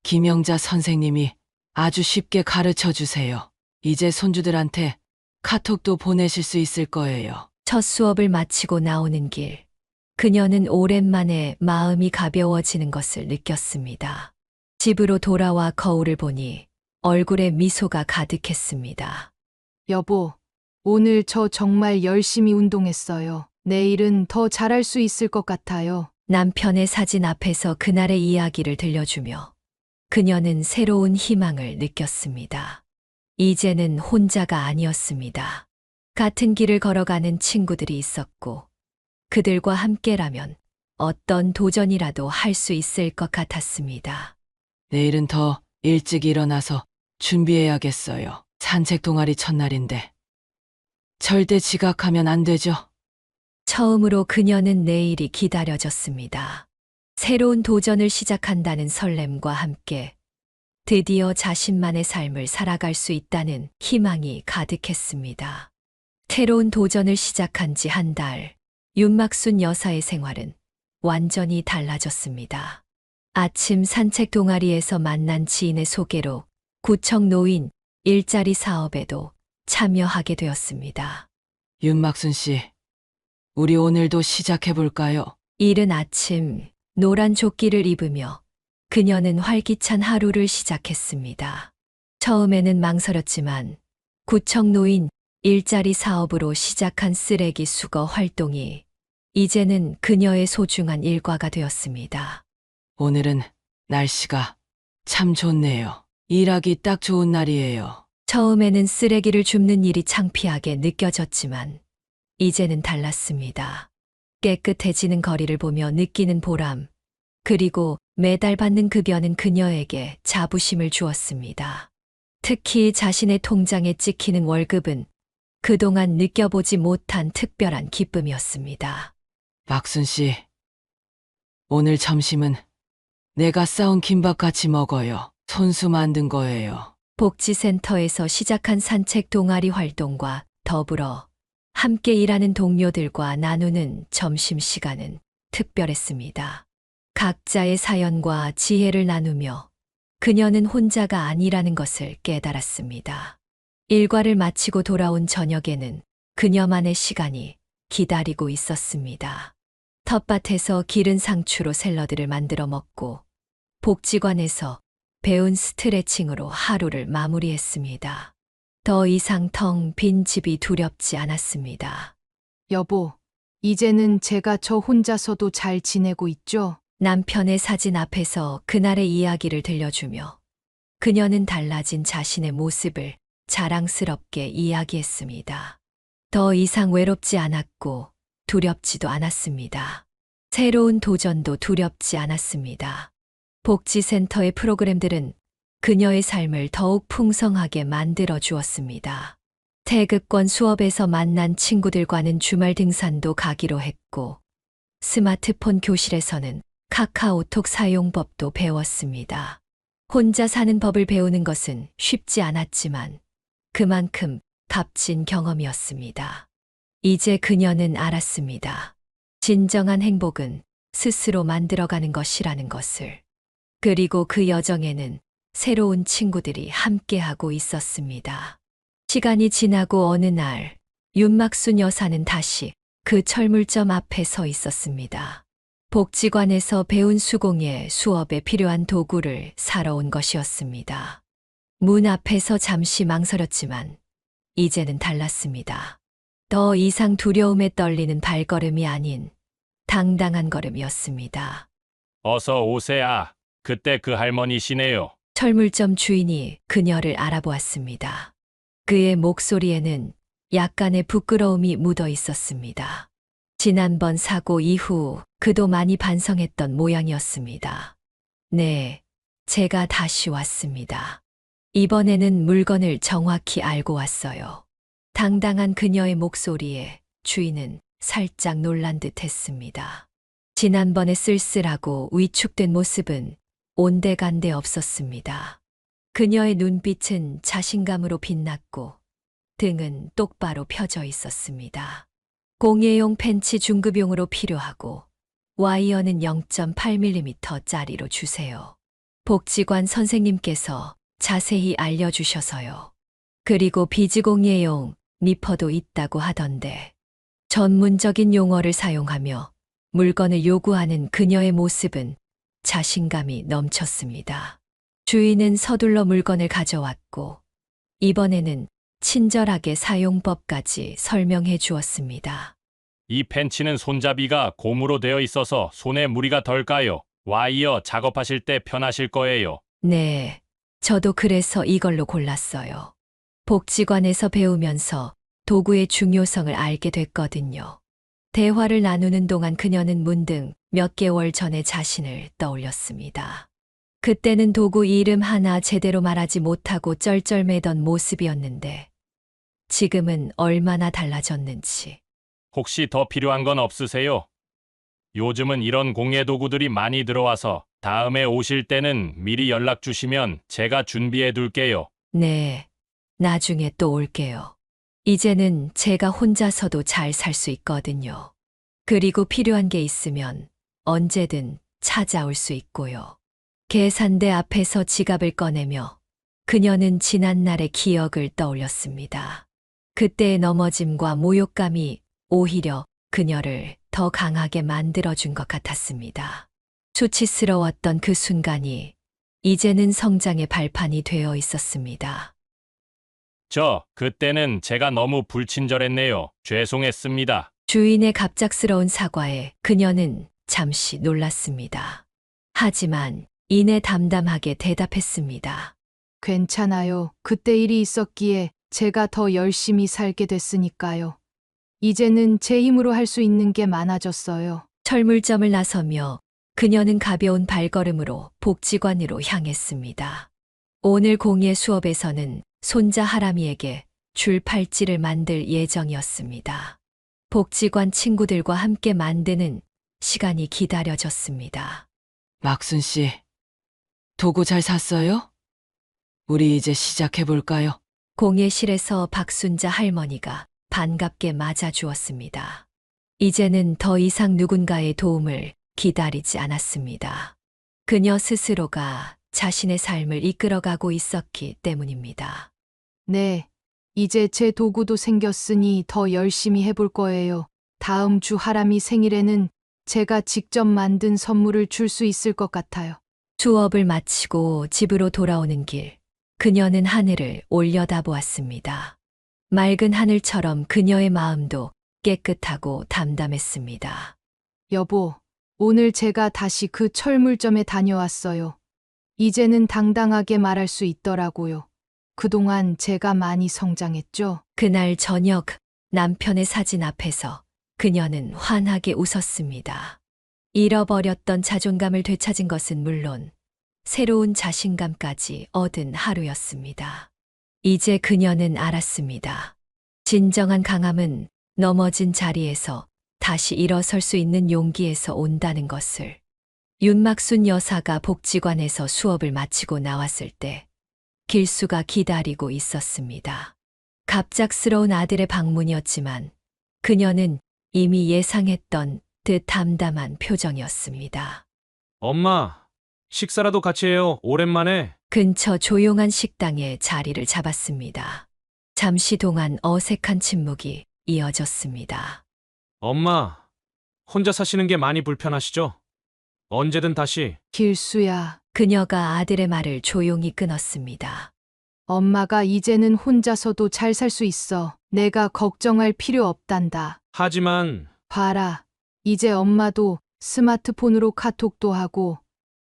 김영자 선생님이 아주 쉽게 가르쳐 주세요. 이제 손주들한테 카톡도 보내실 수 있을 거예요. 첫 수업을 마치고 나오는 길, 그녀는 오랜만에 마음이 가벼워지는 것을 느꼈습니다. 집으로 돌아와 거울을 보니 얼굴에 미소가 가득했습니다. 여보, 오늘 저 정말 열심히 운동했어요. 내일은 더 잘할 수 있을 것 같아요. 남편의 사진 앞에서 그날의 이야기를 들려주며 그녀는 새로운 희망을 느꼈습니다. 이제는 혼자가 아니었습니다. 같은 길을 걸어가는 친구들이 있었고 그들과 함께라면 어떤 도전이라도 할 수 있을 것 같았습니다. 내일은 더 일찍 일어나서 준비해야겠어요. 산책 동아리 첫날인데 절대 지각하면 안 되죠? 처음으로 그녀는 내일이 기다려졌습니다. 새로운 도전을 시작한다는 설렘과 함께 드디어 자신만의 삶을 살아갈 수 있다는 희망이 가득했습니다. 새로운 도전을 시작한 지 한 달, 윤막순 여사의 생활은 완전히 달라졌습니다. 아침 산책 동아리에서 만난 지인의 소개로 구청 노인 일자리 사업에도 참여하게 되었습니다. 윤막순 씨, 우리 오늘도 시작해볼까요? 이른 아침 노란 조끼를 입으며 그녀는 활기찬 하루를 시작했습니다. 처음에는 망설였지만 구청 노인 일자리 사업으로 시작한 쓰레기 수거 활동이 이제는 그녀의 소중한 일과가 되었습니다. 오늘은 날씨가 참 좋네요. 일하기 딱 좋은 날이에요. 처음에는 쓰레기를 줍는 일이 창피하게 느껴졌지만 이제는 달랐습니다. 깨끗해지는 거리를 보며 느끼는 보람, 그리고 매달 받는 급여는 그녀에게 자부심을 주었습니다. 특히 자신의 통장에 찍히는 월급은 그동안 느껴보지 못한 특별한 기쁨이었습니다. 막순 씨, 오늘 점심은 내가 싸운 김밥 같이 먹어요. 손수 만든 거예요. 복지센터에서 시작한 산책 동아리 활동과 더불어 함께 일하는 동료들과 나누는 점심시간은 특별했습니다. 각자의 사연과 지혜를 나누며 그녀는 혼자가 아니라는 것을 깨달았습니다. 일과를 마치고 돌아온 저녁에는 그녀만의 시간이 기다리고 있었습니다. 텃밭에서 기른 상추로 샐러드를 만들어 먹고 복지관에서 배운 스트레칭으로 하루를 마무리했습니다. 더 이상 텅 빈 집이 두렵지 않았습니다. 여보, 이제는 제가 저 혼자서도 잘 지내고 있죠? 남편의 사진 앞에서 그날의 이야기를 들려주며 그녀는 달라진 자신의 모습을 자랑스럽게 이야기했습니다. 더 이상 외롭지 않았고 두렵지도 않았습니다. 새로운 도전도 두렵지 않았습니다. 복지센터의 프로그램들은 그녀의 삶을 더욱 풍성하게 만들어 주었습니다. 태극권 수업에서 만난 친구들과는 주말 등산도 가기로 했고, 스마트폰 교실에서는 카카오톡 사용법도 배웠습니다. 혼자 사는 법을 배우는 것은 쉽지 않았지만 그만큼 값진 경험이었습니다. 이제 그녀는 알았습니다. 진정한 행복은 스스로 만들어가는 것이라는 것을. 그리고 그 여정에는 새로운 친구들이 함께하고 있었습니다. 시간이 지나고 어느 날 윤막순 여사는 다시 그 철물점 앞에 서 있었습니다. 복지관에서 배운 수공예 수업에 필요한 도구를 사러 온 것이었습니다. 문 앞에서 잠시 망설였지만 이제는 달랐습니다. 더 이상 두려움에 떨리는 발걸음이 아닌 당당한 걸음이었습니다. 어서 오세요. 그때 그 할머니시네요. 철물점 주인이 그녀를 알아보았습니다. 그의 목소리에는 약간의 부끄러움이 묻어 있었습니다. 지난번 사고 이후 그도 많이 반성했던 모양이었습니다. 네, 제가 다시 왔습니다. 이번에는 물건을 정확히 알고 왔어요. 당당한 그녀의 목소리에 주인은 살짝 놀란 듯 했습니다. 지난번에 쓸쓸하고 위축된 모습은 온데간데 없었습니다. 그녀의 눈빛은 자신감으로 빛났고 등은 똑바로 펴져 있었습니다. 공예용 펜치 중급용으로 필요하고 와이어는 0.8mm짜리로 주세요. 복지관 선생님께서 자세히 알려주셔서요. 그리고 비즈공예용 니퍼도 있다고 하던데 전문적인 용어를 사용하며 물건을 요구하는 그녀의 모습은 자신감이 넘쳤습니다. 주인은 서둘러 물건을 가져왔고 이번에는 친절하게 사용법까지 설명해 주었습니다. 이 펜치는 손잡이가 고무로 되어 있어서 손에 무리가 덜 가요. 와이어 작업하실 때 편하실 거예요. 네, 저도 그래서 이걸로 골랐어요. 복지관에서 배우면서 도구의 중요성을 알게 됐거든요. 대화를 나누는 동안 그녀는 문득 몇 개월 전의 자신을 떠올렸습니다. 그때는 도구 이름 하나 제대로 말하지 못하고 쩔쩔매던 모습이었는데 지금은 얼마나 달라졌는지. 혹시 더 필요한 건 없으세요? 요즘은 이런 공예 도구들이 많이 들어와서 다음에 오실 때는 미리 연락 주시면 제가 준비해 둘게요. 네, 나중에 또 올게요. 이제는 제가 혼자서도 잘 살 수 있거든요. 그리고 필요한 게 있으면 언제든 찾아올 수 있고요. 계산대 앞에서 지갑을 꺼내며 그녀는 지난날의 기억을 떠올렸습니다. 그때의 넘어짐과 모욕감이 오히려 그녀를 더 강하게 만들어준 것 같았습니다. 수치스러웠던 그 순간이 이제는 성장의 발판이 되어 있었습니다. 그때는 제가 너무 불친절했네요. 죄송했습니다. 주인의 갑작스러운 사과에 그녀는 잠시 놀랐습니다. 하지만 이내 담담하게 대답했습니다. 괜찮아요. 그때 일이 있었기에 제가 더 열심히 살게 됐으니까요. 이제는 제 힘으로 할 수 있는 게 많아졌어요. 철물점을 나서며 그녀는 가벼운 발걸음으로 복지관으로 향했습니다. 오늘 공예 수업에서는 손자 하람이에게 줄 팔찌를 만들 예정이었습니다. 복지관 친구들과 함께 만드는 시간이 기다려졌습니다. 막순 씨, 도구 잘 샀어요? 우리 이제 시작해 볼까요? 공예실에서 박순자 할머니가 반갑게 맞아주었습니다. 이제는 더 이상 누군가의 도움을 기다리지 않았습니다. 그녀 스스로가 자신의 삶을 이끌어가고 있었기 때문입니다. 네. 이제 제 도구도 생겼으니 더 열심히 해볼 거예요. 다음 주 하람이 생일에는 제가 직접 만든 선물을 줄 수 있을 것 같아요. 수업을 마치고 집으로 돌아오는 길, 그녀는 하늘을 올려다보았습니다. 맑은 하늘처럼 그녀의 마음도 깨끗하고 담담했습니다. 여보, 오늘 제가 다시 그 철물점에 다녀왔어요. 이제는 당당하게 말할 수 있더라고요. 그동안 제가 많이 성장했죠? 그날 저녁 남편의 사진 앞에서 그녀는 환하게 웃었습니다. 잃어버렸던 자존감을 되찾은 것은 물론 새로운 자신감까지 얻은 하루였습니다. 이제 그녀는 알았습니다. 진정한 강함은 넘어진 자리에서 다시 일어설 수 있는 용기에서 온다는 것을. 윤막순 여사가 복지관에서 수업을 마치고 나왔을 때 길수가 기다리고 있었습니다. 갑작스러운 아들의 방문이었지만 그녀는 이미 예상했던 듯 담담한 표정이었습니다. 엄마, 식사라도 같이 해요. 오랜만에. 근처 조용한 식당에 자리를 잡았습니다. 잠시 동안 어색한 침묵이 이어졌습니다. 엄마, 혼자 사시는 게 많이 불편하시죠? 언제든 다시. 길수야, 그녀가 아들의 말을 조용히 끊었습니다. 엄마가 이제는 혼자서도 잘 살 수 있어. 내가 걱정할 필요 없단다. 하지만 봐라, 이제 엄마도 스마트폰으로 카톡도 하고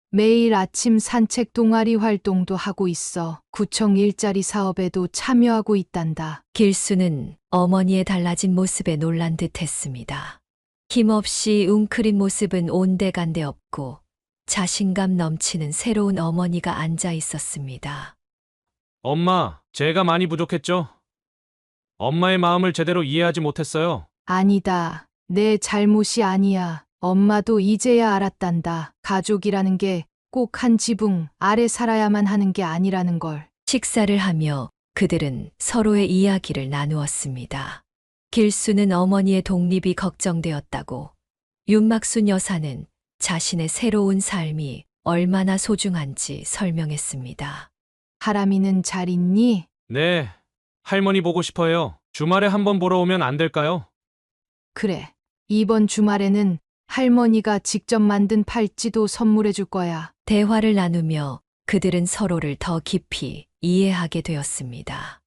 매일 아침 산책 동아리 활동도 하고 있어. 구청 일자리 사업에도 참여하고 있단다. 길수는 어머니의 달라진 모습에 놀란 듯 했습니다. 힘없이 웅크린 모습은 온데간데 없고 자신감 넘치는 새로운 어머니가 앉아 있었습니다. 엄마, 제가 많이 부족했죠? 엄마의 마음을 제대로 이해하지 못했어요. 아니다. 내 잘못이 아니야. 엄마도 이제야 알았단다. 가족이라는 게 꼭 한 지붕 아래 살아야만 하는 게 아니라는 걸. 식사를 하며 그들은 서로의 이야기를 나누었습니다. 길수는 어머니의 독립이 걱정되었다고, 윤막순 여사는 자신의 새로운 삶이 얼마나 소중한지 설명했습니다. 하람이는 잘 있니? 네, 할머니 보고 싶어요. 주말에 한번 보러 오면 안 될까요? 그래. 이번 주말에는 할머니가 직접 만든 팔찌도 선물해 줄 거야. 대화를 나누며 그들은 서로를 더 깊이 이해하게 되었습니다.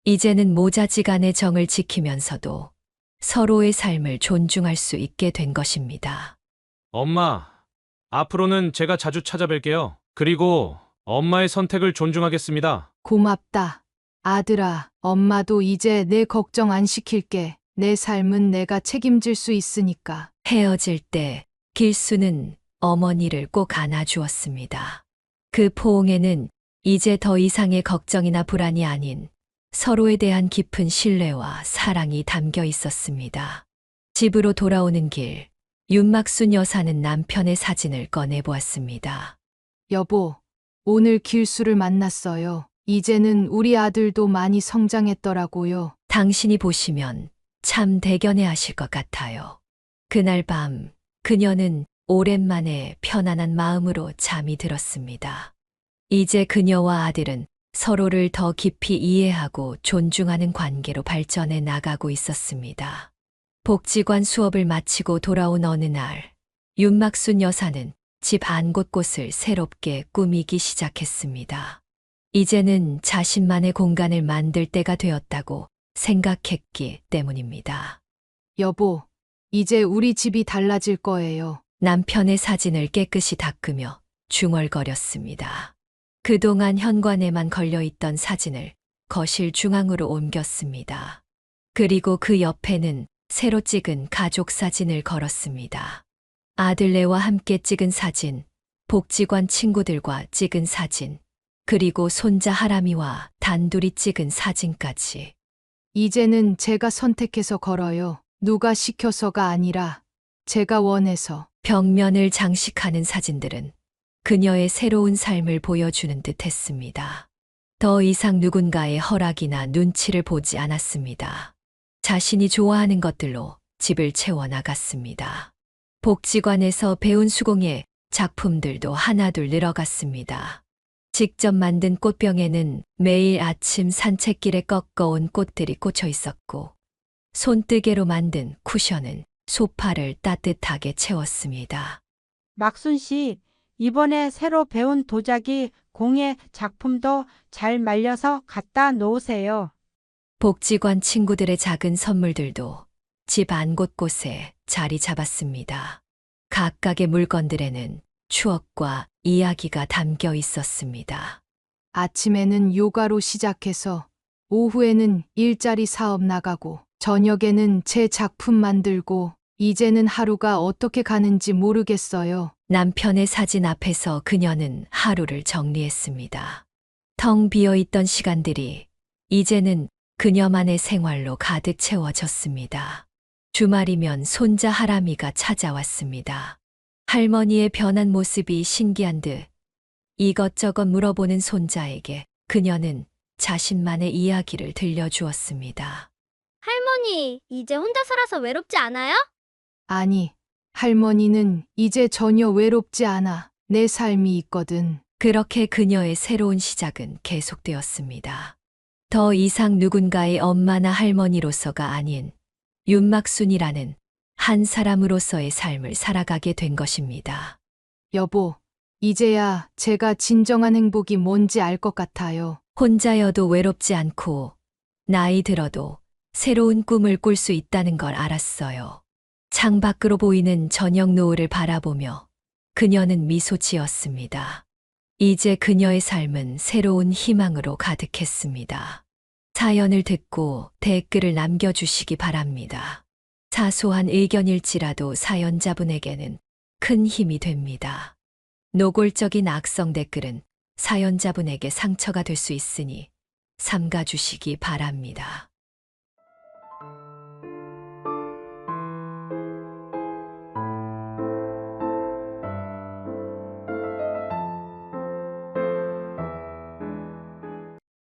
이제는 모자지간의 정을 지키면서도 서로의 삶을 존중할 수 있게 된 것입니다. 엄마, 앞으로는 제가 자주 찾아뵐게요. 그리고 엄마의 선택을 존중하겠습니다. 고맙다. 아들아, 엄마도 이제 내 걱정 안 시킬게. 내 삶은 내가 책임질 수 있으니까. 헤어질 때 길수는 어머니를 꼭 안아주었습니다. 그 포옹에는 이제 더 이상의 걱정이나 불안이 아닌 서로에 대한 깊은 신뢰와 사랑이 담겨 있었습니다. 집으로 돌아오는 길, 윤막순 여사는 남편의 사진을 꺼내보았습니다. 여보, 오늘 길수를 만났어요. 이제는 우리 아들도 많이 성장했더라고요. 당신이 보시면 참 대견해 하실 것 같아요. 그날 밤 그녀는 오랜만에 편안한 마음으로 잠이 들었습니다. 이제 그녀와 아들은 서로를 더 깊이 이해하고 존중하는 관계로 발전해 나가고 있었습니다. 복지관 수업을 마치고 돌아온 어느 날, 윤막순 여사는 집 안 곳곳을 새롭게 꾸미기 시작했습니다. 이제는 자신만의 공간을 만들 때가 되었다고 생각했기 때문입니다. 여보, 이제 우리 집이 달라질 거예요. 남편의 사진을 깨끗이 닦으며 중얼거렸습니다. 그동안 현관에만 걸려있던 사진을 거실 중앙으로 옮겼습니다. 그리고 그 옆에는 새로 찍은 가족 사진을 걸었습니다. 아들네와 함께 찍은 사진, 복지관 친구들과 찍은 사진, 그리고 손자 하람이와 단둘이 찍은 사진까지. 이제는 제가 선택해서 걸어요. 누가 시켜서가 아니라 제가 원해서. 벽면을 장식하는 사진들은 그녀의 새로운 삶을 보여주는 듯 했습니다. 더 이상 누군가의 허락이나 눈치를 보지 않았습니다. 자신이 좋아하는 것들로 집을 채워나갔습니다. 복지관에서 배운 수공예 작품들도 하나둘 늘어갔습니다. 직접 만든 꽃병에는 매일 아침 산책길에 꺾어온 꽃들이 꽂혀 있었고, 손뜨개로 만든 쿠션은 소파를 따뜻하게 채웠습니다. 막순 씨, 이번에 새로 배운 도자기 공예 작품도 잘 말려서 갖다 놓으세요. 복지관 친구들의 작은 선물들도 집 안 곳곳에 자리 잡았습니다. 각각의 물건들에는 추억과 이야기가 담겨 있었습니다. 아침에는 요가로 시작해서 오후에는 일자리 사업 나가고 저녁에는 제 작품 만들고 이제는 하루가 어떻게 가는지 모르겠어요. 남편의 사진 앞에서 그녀는 하루를 정리했습니다. 텅 비어 있던 시간들이 이제는 그녀만의 생활로 가득 채워졌습니다. 주말이면 손자 하람이가 찾아왔습니다. 할머니의 변한 모습이 신기한 듯 이것저것 물어보는 손자에게 그녀는 자신만의 이야기를 들려주었습니다. 할머니, 이제 혼자 살아서 외롭지 않아요? 아니, 할머니는 이제 전혀 외롭지 않아. 내 삶이 있거든. 그렇게 그녀의 새로운 시작은 계속되었습니다. 더 이상 누군가의 엄마나 할머니로서가 아닌 윤막순이라는 한 사람으로서의 삶을 살아가게 된 것입니다. 여보, 이제야 제가 진정한 행복이 뭔지 알 것 같아요. 혼자여도 외롭지 않고 나이 들어도 새로운 꿈을 꿀 수 있다는 걸 알았어요. 창밖으로 보이는 저녁 노을을 바라보며 그녀는 미소 지었습니다. 이제 그녀의 삶은 새로운 희망으로 가득했습니다. 사연을 듣고 댓글을 남겨주시기 바랍니다. 사소한 의견일지라도 사연자분에게는 큰 힘이 됩니다. 노골적인 악성 댓글은 사연자분에게 상처가 될 수 있으니 삼가주시기 바랍니다.